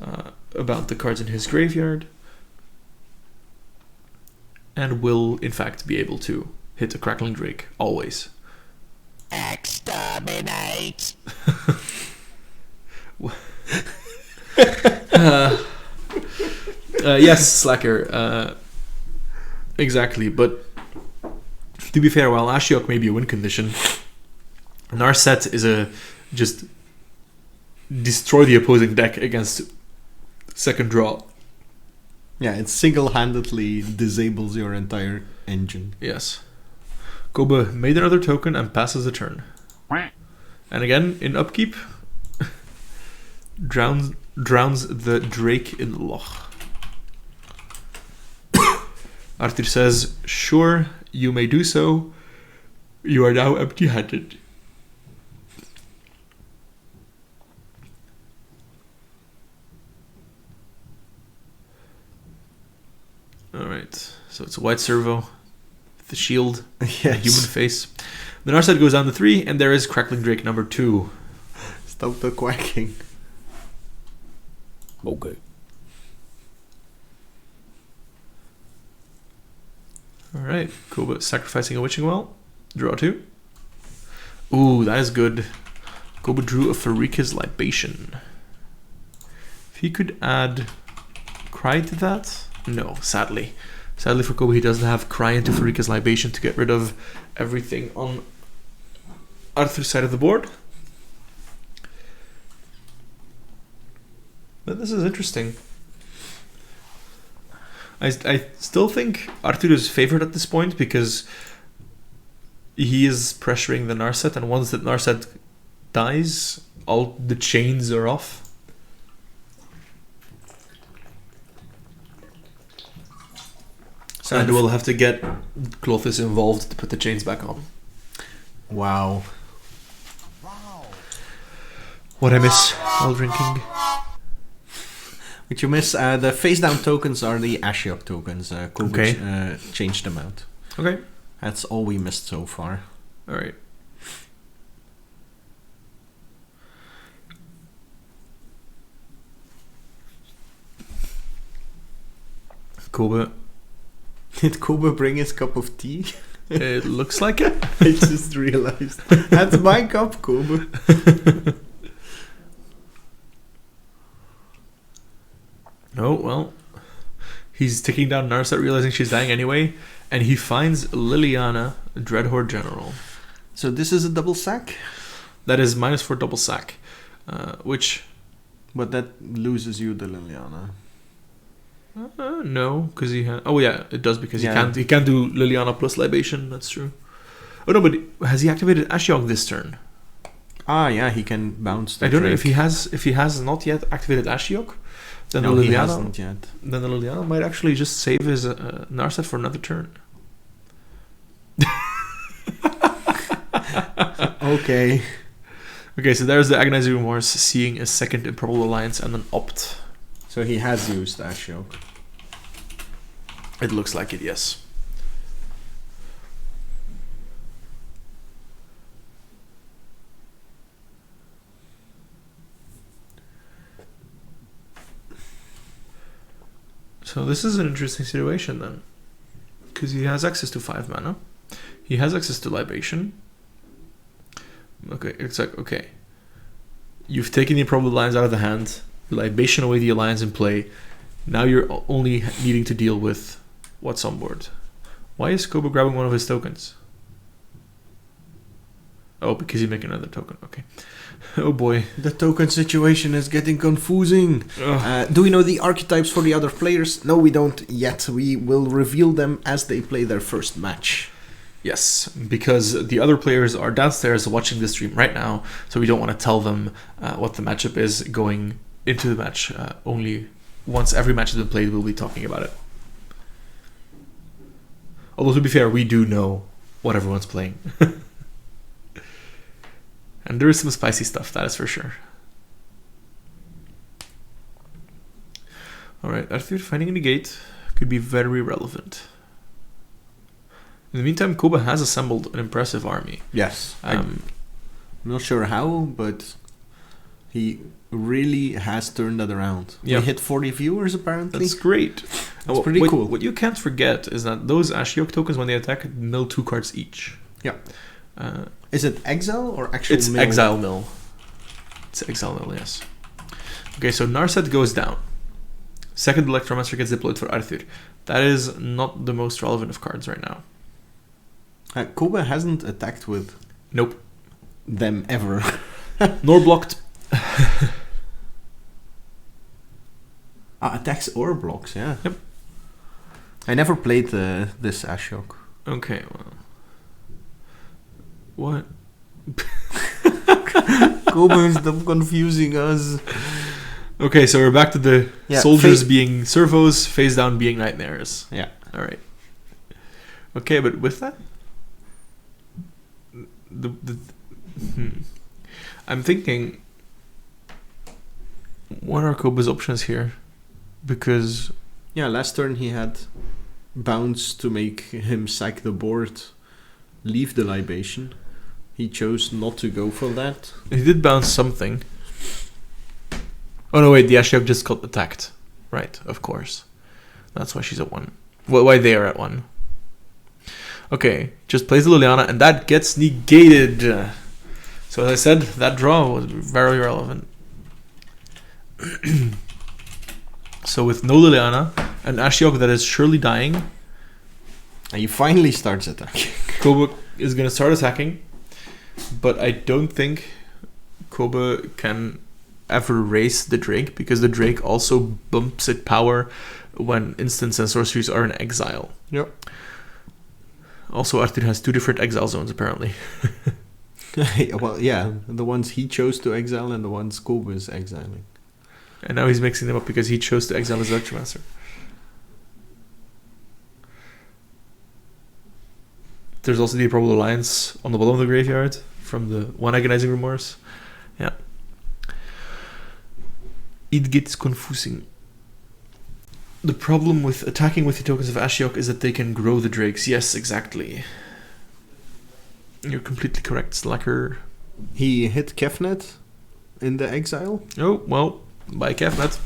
about the cards in his graveyard, and will, in fact, be able to hit a Crackling Drake, always. Exterminate! Yes, Slacker. Exactly, but to be fair, while Ashiok may be a win condition, Narset is a just destroy the opposing deck against second draw. Yeah, it single-handedly disables your entire engine. Yes. Koba made another token and passes the turn. And again, in upkeep, drowns the Drake in the Loch. Arthur says, "Sure, you may do so. You are now empty-handed." Alright, so it's a white servo with the shield, Yes. a human face. The Narset goes down to 3, and there is Crackling Drake number 2. Stop the quacking. Okay. Alright, Koba sacrificing a Witching Well. Draw 2. Ooh, that is good. Koba drew a Farika's Libation. If he could add Cry to that? No, sadly. Sadly for Koba, he doesn't have Cry into Farika's Libation to get rid of everything on Arthur's side of the board. But this is interesting. I still think Arthur is favored at this point because he is pressuring the Narset, and once that Narset dies, all the chains are off. And we'll have to get Clothis involved to put the chains back on. Wow. What I miss while drinking. What you miss, the face down tokens are the Ashiok tokens. Kobe Okay. changed them out. Okay. That's all we missed so far. Alright. Koba. Did Kobe bring his cup of tea? It looks like it. I just realized. That's my cup, Kobe. Oh, well. He's taking down Narset, realizing she's dying anyway, and he finds Liliana, Dreadhorde General. So this is a double sack? That is -4 double sack, which... But that loses you the Liliana. No, because he has... Oh yeah, it does, because Yeah. he can't do Liliana plus Libation, that's true. Oh no, but has he activated Ashiok this turn? Ah, yeah, he can bounce the I don't know Drake. if he has not yet activated Ashiok. Then No, the he Liliana. hasn't yet. Then the Liliana might actually just save his Narset for another turn. Okay. Okay, so there's the Agonizing Remorse, seeing a second Improbable Alliance and an Opt. So he has used Ashiok. It looks like it, yes. So this is an interesting situation then. Because he has access to 5 mana. He has access to Libation. Okay, it's like, okay. You've taken the Improbable Alliance out of the hand. You Libation away the Alliance in play. Now you're only needing to deal with what's on board. Why is Koba grabbing one of his tokens? Oh, because he's making another token. Okay. Oh boy. The token situation is getting confusing. Do we know the archetypes for the other players? No, we don't yet. We will reveal them as they play their first match. Yes, because the other players are downstairs watching the stream right now, so we don't want to tell them what the matchup is going into the match. Only once every match has been played, we'll be talking about it. Although, to be fair, we do know what everyone's playing. And there is some spicy stuff, that is for sure. Alright, Arthur finding a negate could be very relevant. In the meantime, Koba has assembled an impressive army. Yes. I'm not sure how, but he really has turned that around. Yep. We hit 40 viewers, apparently. That's great. That's pretty cool. What you can't forget is that those Ashiok tokens, when they attack, mill 2 cards each. Yeah. Is it exile or actual It's mill? exile mill. It's exile mill, yes. Okay, so Narset goes down. Second Electromancer gets deployed for Arthur. That is not the most relevant of cards right now. Koba hasn't attacked with Nope. them ever. Nor blocked. Attacks or blocks, yeah. Yep. I never played this Ashiok. Okay, well. What? Koba is confusing us. Okay, so we're back to the soldiers being servos, face down being nightmares. Yeah. Alright. Okay, but with that, I'm thinking, what are Koba's options here? Because last turn he had bounce to make him sack the board, leave the libation. He chose not to go for that. he did bounce something. Oh no, wait, the Ashiok just got attacked. Right, of course. That's why she's at 1. Well, why they are at 1. Okay, just plays the Liliana, and that gets negated. So as I said, that draw was very relevant. So with no Liliana, an Ashiok that is surely dying, and he finally starts attacking. Koba is going to start attacking, but I don't think Koba can ever race the Drake, because the Drake also bumps its power when instants and sorceries are in exile. Yep. Also, Arthur has 2 different exile zones, apparently. Well, yeah, the ones he chose to exile and the ones Koba is exiling. And now he's mixing them up because he chose to exile his Electromancer. There's also the Improbable Alliance on the bottom of the graveyard from the one Agonizing Remorse. Yeah. It gets confusing. The problem with attacking with the tokens of Ashiok is that they can grow the Drakes. Yes, exactly. You're completely correct, Slacker. He hit Kefnet in the exile. Oh, well, by Kefnet.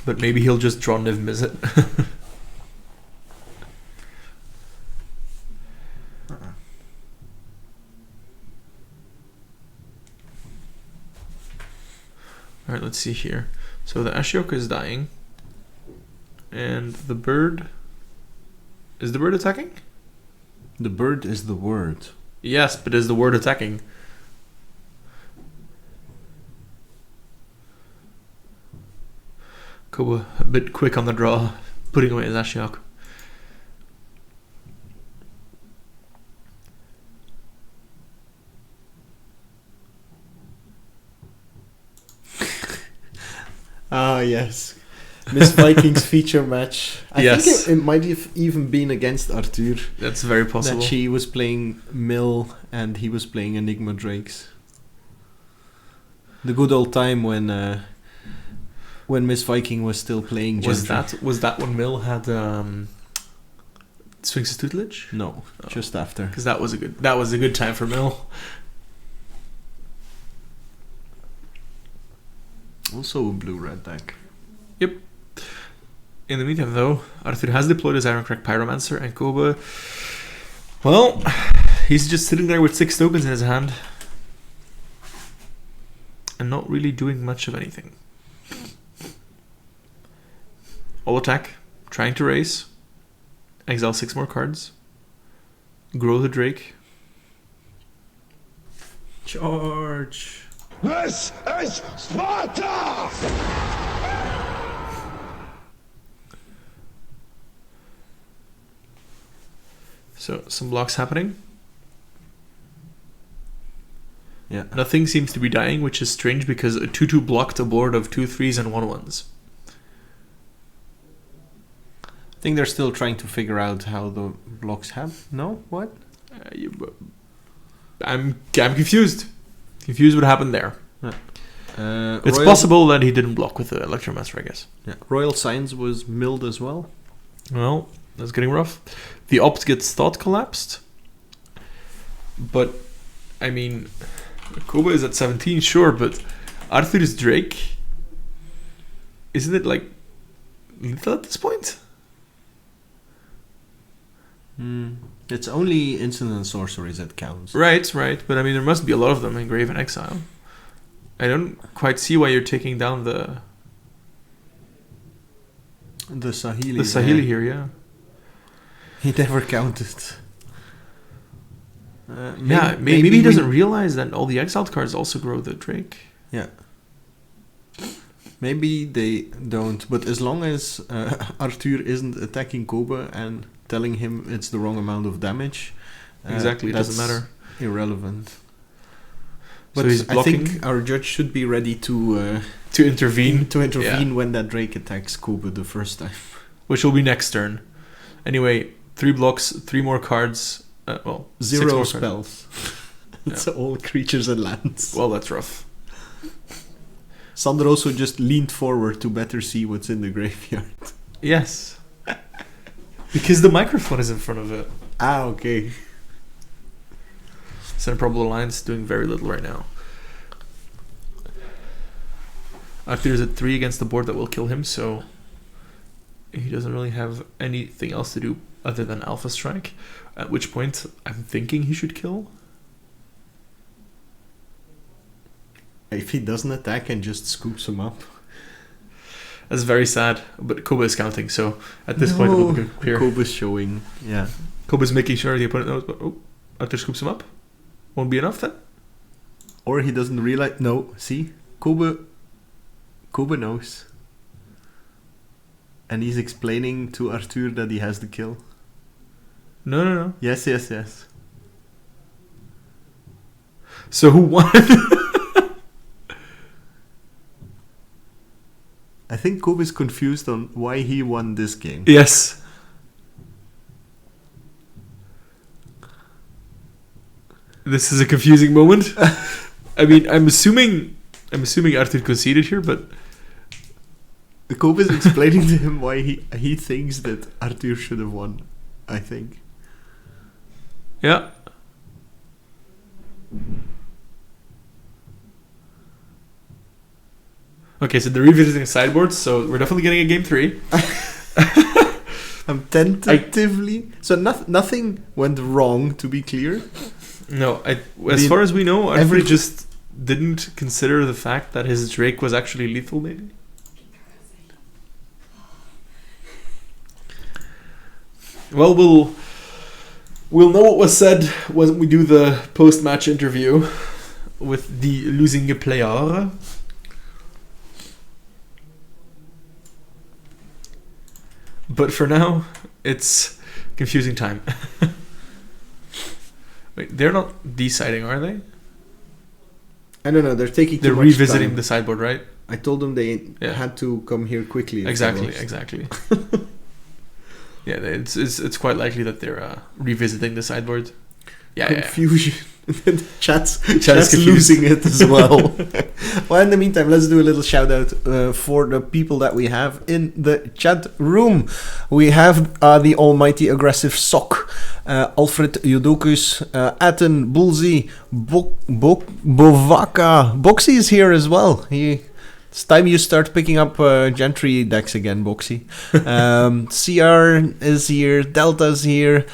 But maybe he'll just draw Niv Mizzet. Alright, let's see here. So the Ashiok is dying. And the bird... Is the bird attacking? The bird is the word. Yes, but is the word attacking? Koba, a bit quick on the draw, putting away his Ashiok. yes. Miss Vikings feature match. I Yes. think it might have even been against Arthur. That's very possible. That she was playing Mill and he was playing Enigma Drakes. The good old time when Miss Viking was still playing Gentry. Was that when Mill had Sphinx's tutelage? No, just after. Because that was a good time for Mill. Also a blue-red deck. Yep. In the meantime, though, Arthur has deployed his Ironcrack Pyromancer, and Koba, well, he's just sitting there with 6 tokens in his hand and not really doing much of anything. All attack, trying to race, exile 6 more cards, grow the Drake. Charge! This is Sparta! So, some blocks happening. Yeah. Nothing seems to be dying, which is strange because a 2-2 blocked a board of 2 3s and 1 1s. I think they're still trying to figure out how the blocks have. No? What? I'm confused. Confused what happened there. It's Royal- possible that he didn't block with the Electromancer, I guess. Yeah. Royal Signs was milled as well. Well, that's getting rough. The opt gets thought collapsed. But, I mean, Koba is at 17, sure, but Arthur's Drake, isn't it like lethal at this point? It's only instant and sorceries that counts. Right, but I mean, there must be a lot of them in Grave and Exile. I don't quite see why you're taking down the Sahili. the Sahili here, yeah. He never counted. Maybe he doesn't realize that all the exiled cards also grow the Drake. Yeah. Maybe they don't, but as long as Arthur isn't attacking Koba and telling him it's the wrong amount of damage, Exactly, it doesn't that's matter. Irrelevant. So But he's I blocking think our judge should be ready to intervene, yeah. when that Drake attacks Koba the first time. Which will be next turn. Anyway, 3 blocks, 3 more cards. Well, 6 Zero more spells. It's Yeah. all creatures and lands. Well, that's rough. Sander also just leaned forward to better see what's in the graveyard. Yes. Because the microphone is in front of it. Ah, okay. It's an Improbable Alliance doing very little right now. Arthur is at 3 against the board that will kill him, so he doesn't really have anything else to do other than Alpha Strike. At which point, I'm thinking he should kill. If he doesn't attack and just scoops him up. That's very sad, but Koba is counting, so at this point it will be clear. Koba's showing, yeah. Koba's making sure the opponent knows, but Arthur scoops him up. Won't be enough then? Or he doesn't realize. No, see? Koba knows. And he's explaining to Arthur that he has the kill. No. Yes. So who won? I think Koba's confused on why he won this game. Yes. This is a confusing moment. I mean, I'm assuming Arthur conceded here, but Koba's explaining to him why he thinks that Arthur should have won, I think. yeah. Okay, so they're revisiting sideboards, so we're definitely getting a game 3. I'm tentatively... So nothing went wrong, to be clear. No, as far as we know, Arthur just didn't consider the fact that his Drake was actually lethal, maybe? Well, we'll know what was said when we do the post-match interview with the losing player. But for now, it's confusing time. Wait, they're not deciding, are they? I don't know, they're taking They're too much revisiting time. the sideboard, right? I told them they had to come here quickly. Exactly. Yeah, it's quite likely that they're revisiting the sideboard. Confusion. Chat's confused. losing it as well. Well, in the meantime, let's do a little shout out for the people that we have in the chat room. We have the almighty aggressive Sok, Alfred Jodokus, Aten, Bulzy, Bovaka. Boxy is here as well. It's time you start picking up Gentry decks again, Boxy. CR is here, Delta's here.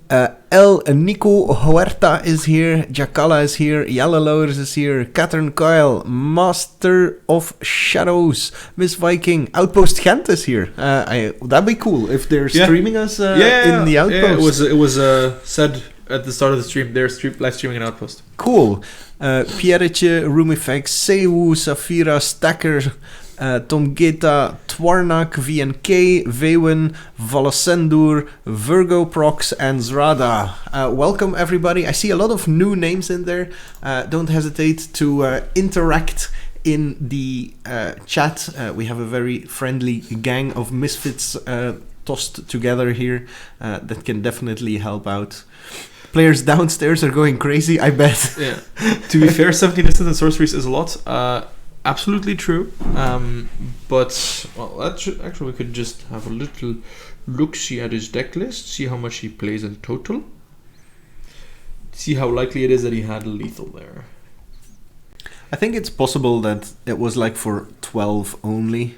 El Nico Huerta is here, Jacala is here, Yalla Lowers is here, Catherine Kyle, Master of Shadows, Miss Viking, Outpost Gent is here. That'd be cool if they're streaming us in the Outpost. It was said at the start of the stream, they're live streaming an Outpost. Cool. Pierretje, Room Effects, Sewu, Safira, Stacker, Tom Geta, Twarnak, VNK, Vewen, Valasendur, Virgo Prox, and Zrada. Welcome everybody. I see a lot of new names in there. Don't hesitate to interact in the chat. We have a very friendly gang of misfits tossed together here that can definitely help out. Players downstairs are going crazy, I bet. Yeah. To be fair, 17 instants and sorceries is a lot. Absolutely true, but actually we could just have a little look-see at his deck list, see how much he plays in total, see how likely it is that he had a lethal there. I think it's possible that it was like for 12 only.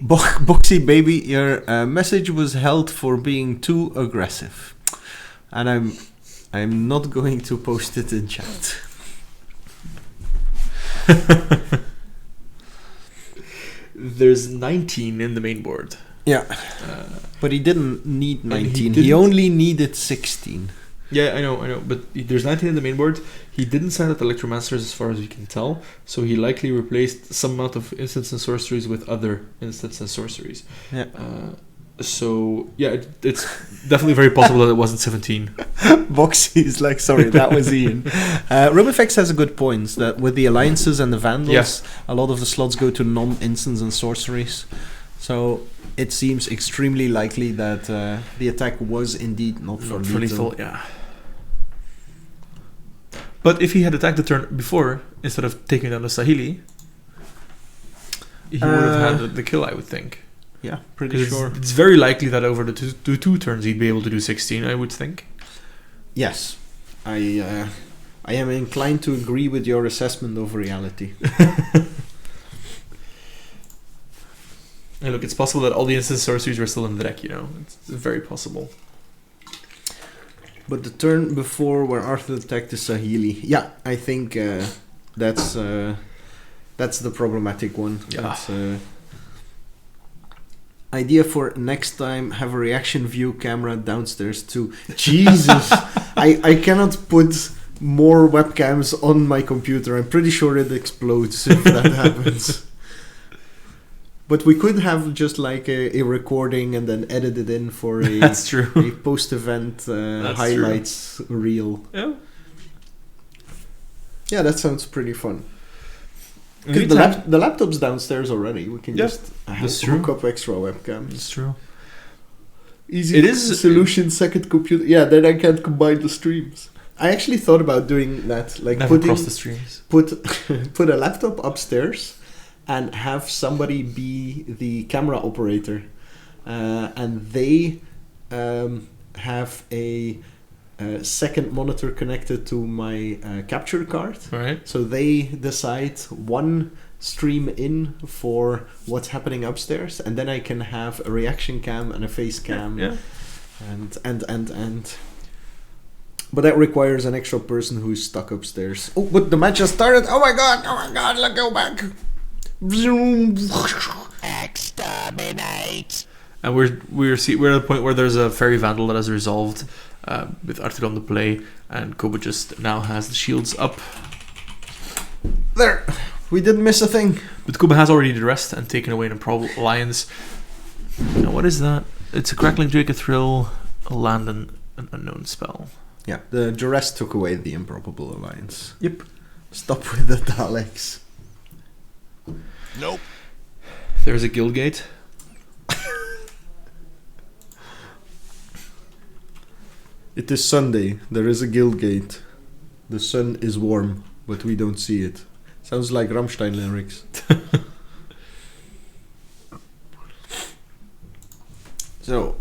Boxy baby, your message was held for being too aggressive, and I'm not going to post it in chat. There's 19 in the main board. Yeah, but he didn't need 19. He only needed 16. Yeah, I know. But there's 19 in the main board. He didn't send out Electromasters as far as we can tell, so he likely replaced some amount of instants and sorceries with other instants and sorceries. Yeah. So yeah, it's definitely very possible that it wasn't 17. Boxy is like, sorry, that was Ian. Rumifex has a good point that with the alliances and the vandals, a lot of the slots go to non-instants and sorceries. So it seems extremely likely that the attack was indeed not for lethal. Yeah. But if he had attacked the turn before instead of taking down the Sahili, he would have had the kill, I would think. Yeah, pretty sure. It's very likely that over the two turns he'd be able to do 16, I would think. Yes. I am inclined to agree with your assessment of reality. And look, it's possible that all the instant sorceries were still in the deck, you know. It's very possible. But the turn before where Arthur attacked the Sahili, yeah, I think that's the problematic one. Yeah. That's, idea for next time, have a reaction view camera downstairs too. Jesus, I cannot put more webcams on my computer. I'm pretty sure it explodes if that happens. But we could have just like a recording and then edit it in for a, That's true. a post-event highlights reel. Yeah. Yeah, that sounds pretty fun. Because the laptop's downstairs already. We can just hook up extra webcams. That's true. Easy. It is solution. Second computer. Yeah, then I can combine the streams. I actually thought about doing that, like Never cross the streams. Put a laptop upstairs and have somebody be the camera operator, and they have a second monitor connected to my capture card. Right. So they decide one stream in for what's happening upstairs, and then I can have a reaction cam and a face cam. Yeah. And but that requires an extra person who's stuck upstairs. Oh, but the match has started. Oh my god, let's go back. Exterminate. And we're at the point where there's a fairy vandal that has resolved with Arthur on the play, and Koba just now has the shields up. There, we didn't miss a thing. But Koba has already rest and taken away an Improbable Alliance. Now what is that? It's a Crackling Drake, a Thrill, a land, and an unknown spell. Yeah, the duress took away the Improbable Alliance. Yep. Stop with the Daleks. Nope. There's a guild gate. It is Sunday. There is a guild gate. The sun is warm, but we don't see it. Sounds like Rammstein lyrics. So,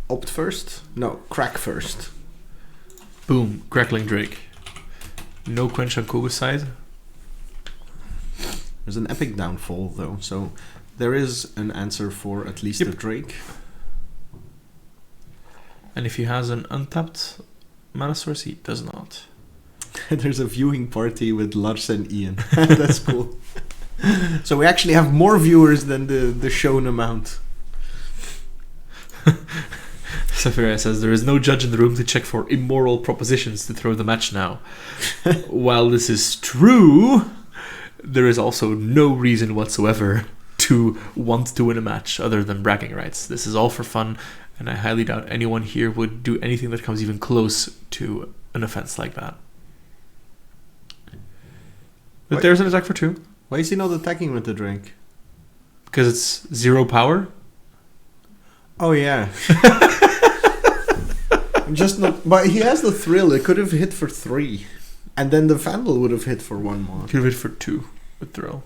opt first? No, crack first. Boom. Crackling Drake. No quench on Koba's side. There's an epic downfall though, so there is an answer for at least a Drake. And if he has an untapped mana source, he does not. There's a viewing party with Lars and Ian. That's cool. So we actually have more viewers than the shown amount. Saphira says, there is no judge in the room to check for immoral propositions to throw the match now. While this is true, there is also no reason whatsoever to want to win a match other than bragging rights. This is all for fun, and I highly doubt anyone here would do anything that comes even close to an offense like that. But What? there's an attack for 2. Why is he not attacking with the Drake? Because it's 0 power. Oh yeah. Just not. But he has the thrill. It could have hit for 3, and then the Vandal would have hit for 1 more. Could have hit for 2 with thrill.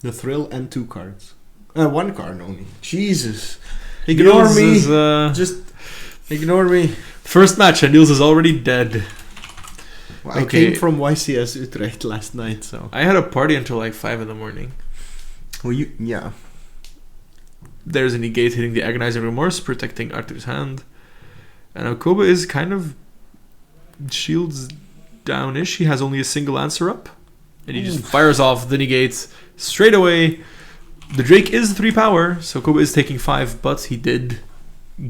The thrill and 2 cards. 1 card only. Jesus. Ignore Niels me. is, Just ignore me. first match, and Niels is already dead. Well, I Okay. came from YCS Utrecht last night, so. I had a party until like 5 in the morning. Well, yeah. There's a negate hitting the Agonizing Remorse, protecting Arthur's hand. And now Koba is kind of shields down-ish. He has only a single answer up. And he just fires off the negate straight away. The Drake is 3 power, so Koba is taking 5, but he did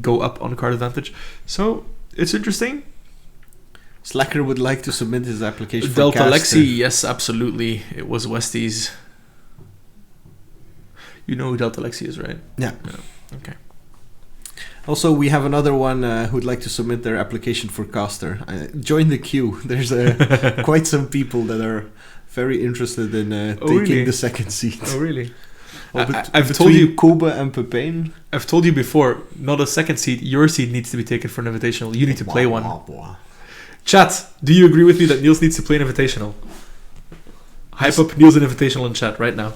go up on card advantage. So, it's interesting. Slacker would like to submit his application for Delta caster. Lexi, yes, absolutely. It was Westies. You know who Delta Lexi is, right? Yeah. Okay. Also, we have another one who'd like to submit their application for caster. Join the queue. There's quite some people that are very interested in taking really? the second seat. Oh, really? I've told you, Koba and Pepijn. I've told you before, not a second seat. Your seat needs to be taken for an invitational. You need to play one. Chat, do you agree with me that Niels needs to play an invitational? Hype up Niels' invitational in chat right now.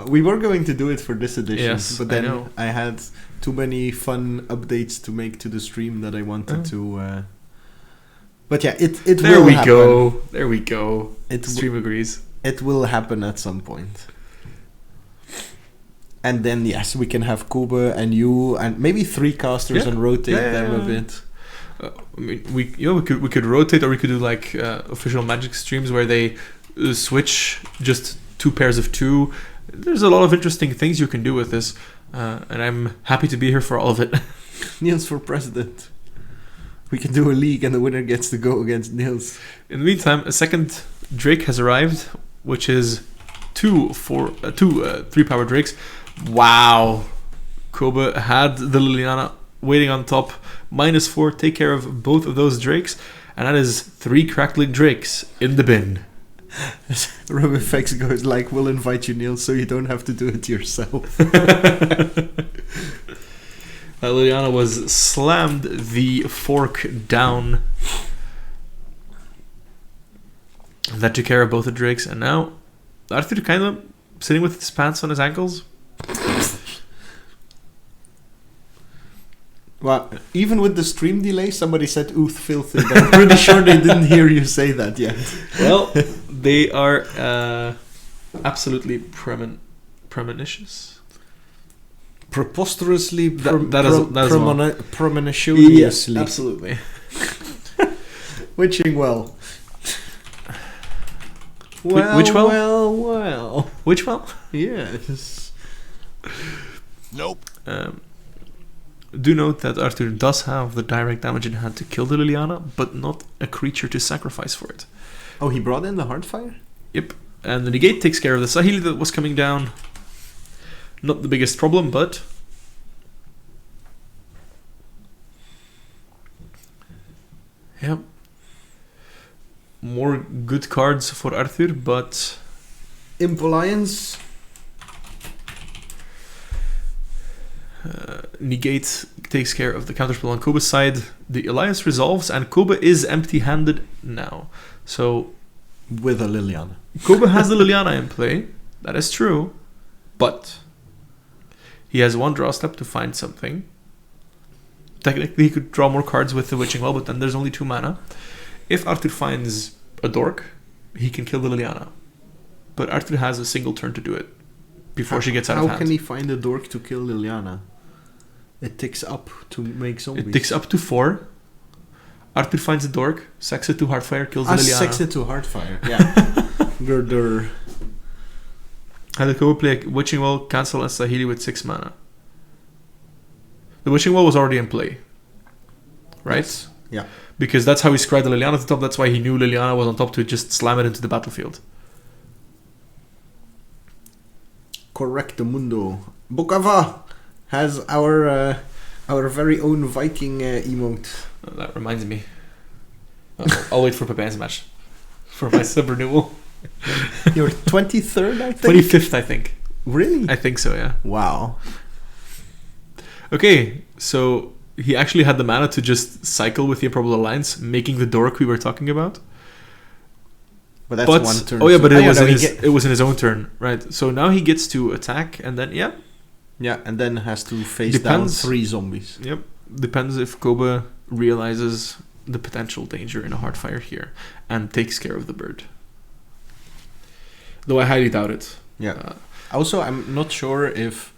We were going to do it for this edition, Yes, but I then know. I had too many fun updates to make to the stream that I wanted to. But yeah, it There will we happen. go. There we go. It Stream agrees. It will happen at some point. And then yes, we can have Koba and you and maybe 3 casters and rotate them a bit. I mean, we could rotate, or we could do like official Magic streams where they switch just 2 pairs of 2. There's a lot of interesting things you can do with this, and I'm happy to be here for all of it. Niels for president. We can do a league and the winner gets to go against Niels. In the meantime, a second Drake has arrived, which is 2 3-power Drakes. Wow. Koba had the Liliana waiting on top. -4, take care of both of those Drakes. And that is 3 crackling Drakes in the bin. RubFX goes like, we'll invite you, Niels, so you don't have to do it yourself. Liliana was slammed the fork down. That took care of both the Drakes. And now Arthur kind of sitting with his pants on his ankles. Well, even with the stream delay, somebody said "ooth filthy," but I'm pretty sure they didn't hear you say that yet. Well, they are absolutely premonitious. Preposterously, That is well. premonitiously. Absolutely. Witching well. Which well? Well. Which well? Yes. Nope. Do note that Arthur does have the direct damage in hand to kill the Liliana, but not a creature to sacrifice for it. Oh, he brought in the Heartfire? Yep. And the negate takes care of the Sahili that was coming down. Not the biggest problem, but... Yep. More good cards for Arthur, but Imp Alliance. Negate takes care of the counterspell on Koba's side. The alliance resolves, and Koba is empty-handed now. So With a Liliana. Koba has the Liliana in play. That is true. But he has one draw step to find something. Technically, he could draw more cards with the Witching Well, but then there's only 2 mana. If Arthur finds a dork, he can kill the Liliana. But Arthur has a single turn to do it before she gets out of hand. How can he find a dork to kill Liliana? It ticks up to make zombies. It ticks up to 4. Arthur finds a dork, sacks it to Heartfire, kills the Liliana. Sacks it to Heartfire, yeah. Grr. And the Koba play a Witching Well, cancel, and Sahili with 6 mana. The Witching Well was already in play. Right? Yes. Yeah. Because that's how he scried the Liliana to the top. That's why he knew Liliana was on top to just slam it into the battlefield. Correctamundo. Bokava has our very own Viking emote. That reminds me. I'll wait for Pepin's match. For my sub-renewal. Your 23rd, I think? 25th, I think. Really? I think so, yeah. Wow. Okay, so he actually had the mana to just cycle with the Improbable Alliance, making the dork we were talking about. But that's one turn. Oh yeah, but so, it was in his own turn, right? So now he gets to attack, and then yeah, and then has to face down 3 zombies. Yep, depends if Koba realizes the potential danger in a Heartfire here and takes care of the bird. Though I highly doubt it. Yeah. Also, I'm not sure if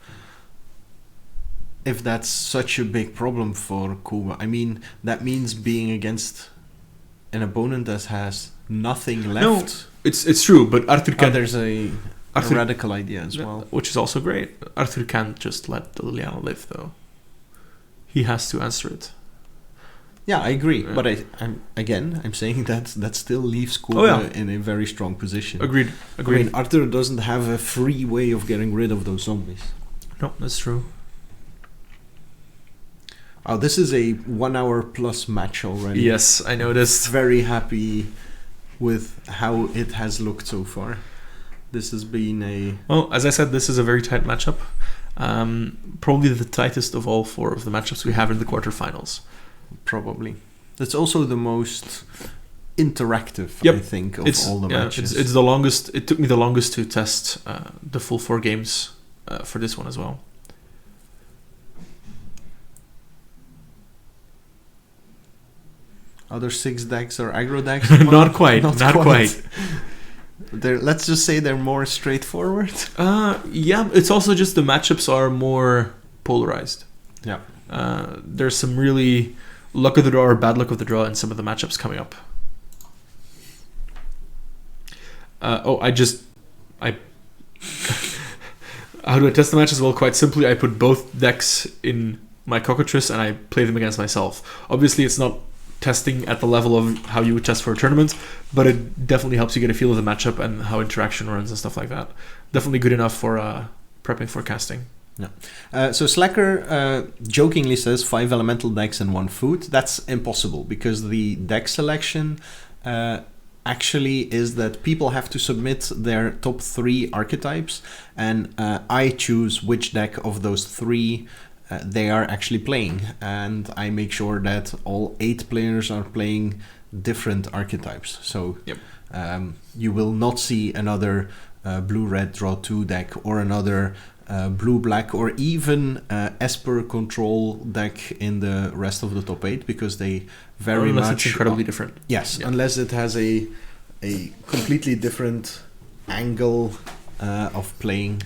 that's such a big problem for Koba. I mean, that means being against an opponent that has nothing left. No, it's true, but Arthur can. There's a radical idea as well, which is also great. Arthur can't just let the Liliana live, though. He has to answer it. Yeah, I agree, Yeah. but I'm saying that still leaves Koba in a very strong position. Agreed. I mean, Arthur doesn't have a free way of getting rid of those zombies. No, that's true. Oh, this is a 1 hour plus match already. Yes, I noticed. Very happy with how it has looked so far. This has been Well, as I said, this is a very tight matchup. Probably the tightest of all 4 of the matchups we have in the quarterfinals. Probably. It's also the most interactive, Yep. I think, of all the yeah, matches. It's the longest. It took me the longest to test the full 4 games for this one as well. Other 6 decks are aggro decks? Not quite. Not quite. Let's just say they're more straightforward. Yeah, it's also just the matchups are more polarized. Yeah. There's some really luck of the draw or bad luck of the draw in some of the matchups coming up. How do I test the matches? Well, quite simply, I put both decks in my cockatrice and I play them against myself. Obviously, it's not testing at the level of how you would test for a tournament, but it definitely helps you get a feel of the matchup and how interaction runs and stuff like that. Definitely good enough for prepping for casting. Yeah. So Slacker jokingly says 5 elemental decks and 1 food. That's impossible because the deck selection actually is that people have to submit their top 3 archetypes, and I choose which deck of those 3 they are actually playing, and I make sure that all 8 players are playing different archetypes. So Yep. You will not see another blue-red draw 2 deck or another blue-black or even Esper control deck in the rest of the top 8, because they very unless much it's incredibly different. Yes, Yeah. unless it has a completely different angle of playing.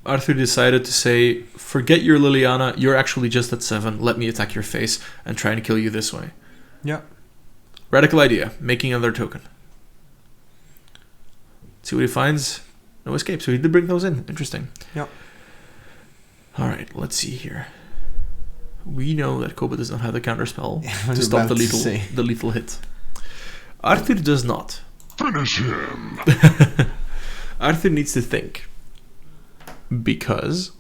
Arthur decided to say, forget your Liliana, you're actually just at 7, let me attack your face and try and kill you this way. Yeah. Radical idea, making another token. See what he finds? No escape, so he did bring those in. Interesting. Yeah. Alright, let's see here. We know that Koba does not have the counterspell I to was stop about to say. the lethal hit. Arthur does not. Finish him. Arthur needs to think. Because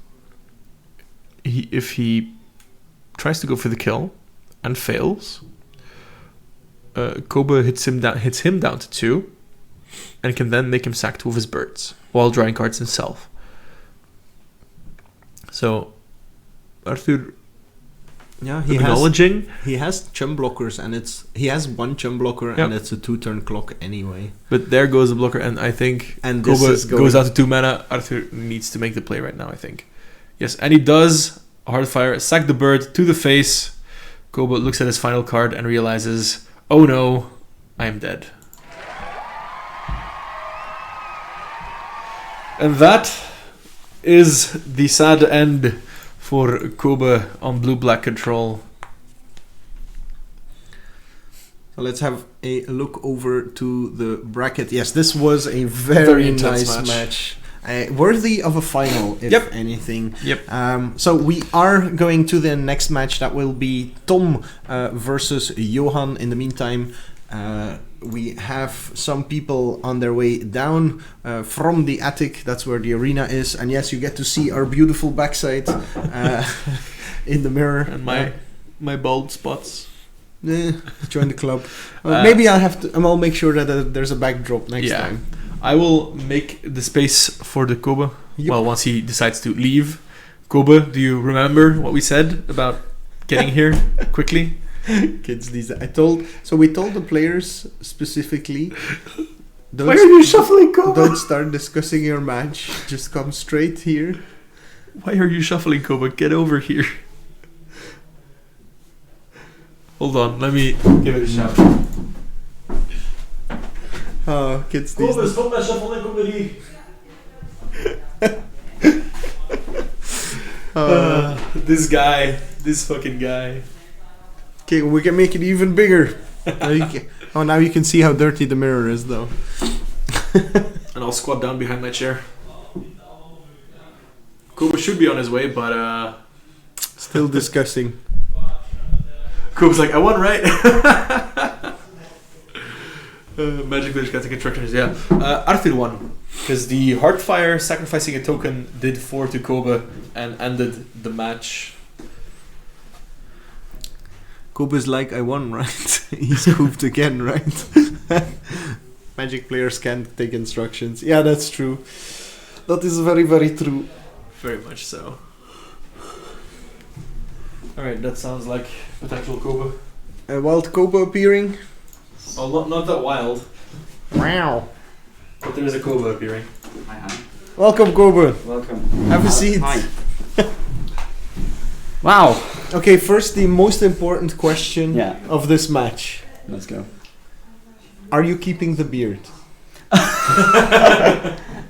if he tries to go for the kill and fails, Koba hits him down to 2. and can then make him sack 2 of his birds while drawing cards himself. So, Arthur, acknowledging, he has chum blockers, and he has 1 chum blocker, and it's a 2-turn clock anyway. but there goes the blocker, and I think And this Koba is going- goes out to 2 mana. Arthur needs to make the play right now, I think. Yes, and he does. Hardfire, sack the bird to the face. Koba looks at his final card and realizes, oh no, I am dead. And that is the sad end for Koba on blue-black control. So let's have a look over to the bracket. Yes, this was a very intense nice match. match. Worthy of a final, if Yep. anything. Yep. So we are going to the next match. That will be Tom versus Johan. In the meantime, we have some people on their way down from the attic. That's where the arena is. And yes, you get to see our beautiful backside in the mirror. And my bald spots. Join the club. Maybe I'll have to. I'll make sure that there's a backdrop next Yeah. time. I will make the space for the Koba. Yep. Well, once he decides to leave. Koba, do you remember what we said about getting here quickly? Kids, we told the players specifically. Why are you shuffling, Koba? Don't start discussing your match. Just come straight here. Why are you shuffling, Koba? Get over here. Hold on, let me give it a shot. Oh, kids, these days. stop that shuffling, Koba. This fucking guy. Okay, we can make it even bigger. Now you can see how dirty the mirror is, though. And I'll squat down behind my chair. Koba should be on his way, but Still disgusting. Koba's like, I won, right? Magic Village got the instructions, yeah. Arthur won. Because the Heartfire sacrificing a token did 4 to Koba and ended the match. Koba's like, I won, right? He's scooped again, right? Magic players can't take instructions. Yeah, that's true. That is very, very true. Very much so. Alright, that sounds like potential Koba. A wild Koba appearing. Oh, not that wild. Wow. But there is a Koba appearing. Hi. Welcome, Koba. Welcome. Have a seat. Hi. Wow. Okay, first the most important question Yeah. of this match. Let's go. Are you keeping the beard?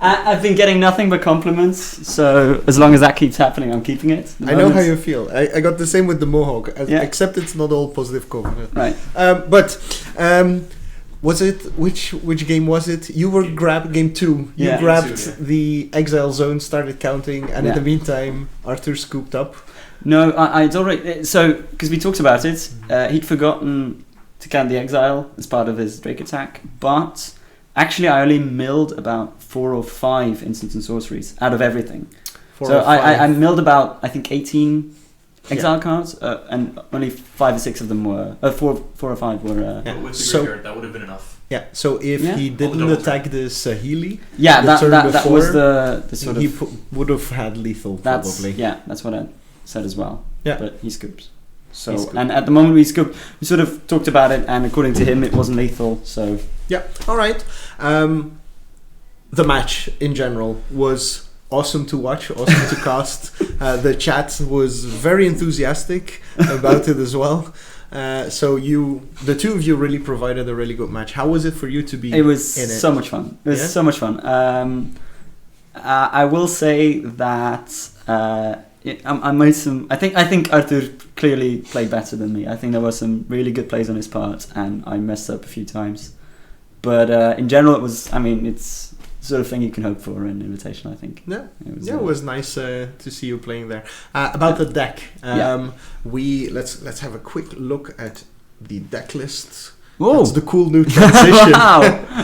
I've been getting nothing but compliments, so as long as that keeps happening, I'm keeping it. I know how you feel. I got the same with the mohawk, Yeah. except it's not all positive comment. Right. Was it which game was it? You were game 2. You Yeah. grabbed Game 2, the exile zone, started counting, and in Yeah. the meantime, Arthur scooped up. No, I'd already... So, because we talked about it, he'd forgotten to count the exile as part of his Drake attack, but actually I only milled about 4 or 5 instants and sorceries out of everything. 4 So or 5. I milled about, I think, 18 exile cards, and only 5 or 6 of them were... 4 or 5 were... Yeah. But with the So- graveyard, that would have been enough. Yeah. So if Yeah. he didn't double attack the Sahili, Yeah, the that turn that was before, the sort he of... would have had lethal That's probably. yeah, that's what I said as well. Yeah. But he scoops. So He scooped. and at the moment we scooped, we sort of talked about it, and according to him, it wasn't lethal. So Yeah. All right. The match in general was awesome to watch, awesome to cast. The chat was very enthusiastic about it as well. So the two of you really provided a really good match. How was it for you to be it was in it? so much fun. It was Yeah? so much fun. I will say that I made some. I think Arthur clearly played better than me. I think there were some really good plays on his part, and I messed up a few times. But in general, it was. I mean, it's the sort of thing you can hope for in Invitational, I think. Yeah. It It was nice to see you playing there. About the deck, Yeah. let's have a quick look at the deck list. Whoa! That's the cool new transition. Wow!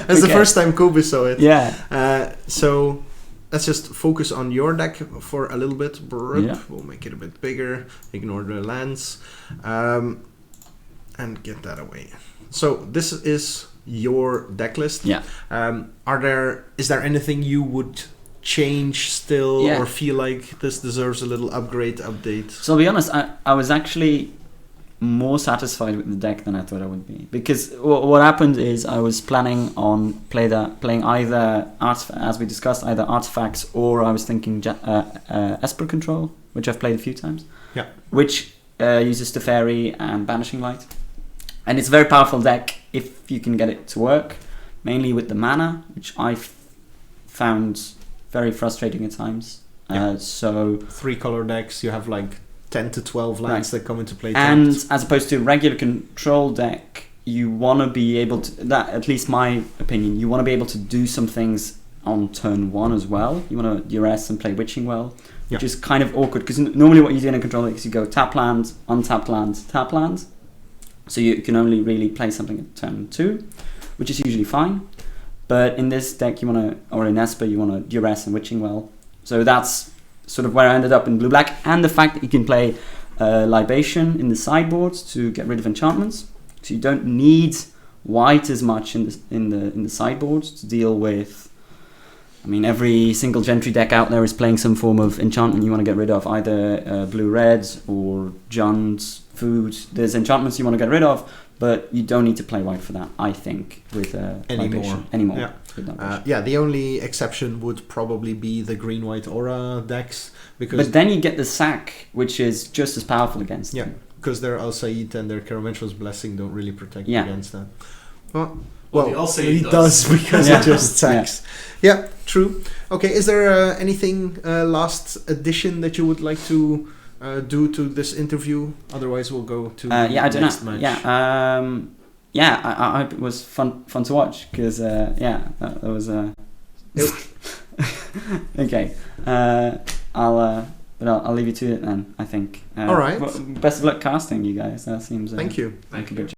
That's the Okay. first time Kobe saw it. Yeah. So let's just focus on your deck for a little bit. Yeah. We'll make it a bit bigger. Ignore the lands, and get that away. So this is your deck list. Yeah. Is there anything you would change still, Yeah. or feel like this deserves a little update? So I'll be honest, I was actually more satisfied with the deck than I thought I would be, because what happened is I was planning on playing either as we discussed, either artifacts, or I was thinking Esper Control, which I've played a few times. Yeah. Which uses Teferi and Banishing Light, and it's a very powerful deck if you can get it to work, mainly with the mana, which I found very frustrating at times. Yeah. So 3-color decks, you have like 10 to 12 lands that come into play. And as opposed to a regular control deck, you want to be able to, that at least my opinion, you want to be able to do some things on turn 1 as well. You want to duress and play Witching Well, which is kind of awkward, because normally what you do in a control deck is you go tap land, untap land, tap land. So you can only really play something at turn 2, which is usually fine. But in this deck, you want to, or in Esper, you want to duress and Witching Well. So that's sort of where I ended up in blue-black, and the fact that you can play Libation in the sideboards to get rid of enchantments. So you don't need white as much in the sideboards to deal with. I mean, every single Gentry deck out there is playing some form of enchantment you want to get rid of, either blue-red or Jund, food. There's enchantments you want to get rid of, but you don't need to play white for that, I think, with Libation anymore. Yeah. With Libation. The only exception would probably be the green-white aura decks, because But then you get the sack, which is just as powerful against them. because their Al-Said and their Karamentro's Blessing don't really protect Yeah. against that. Well, Well, the Al-Said he does. does because Yeah. it just sacks. Yeah, true. Okay, is there anything last addition that you would like to do to this interview? Otherwise, we'll go to I don't next know. match. I hope it was fun to watch, because that was okay. I'll leave you to it then, I think. All right. Best of luck casting, you guys. That seems Thank you. like a good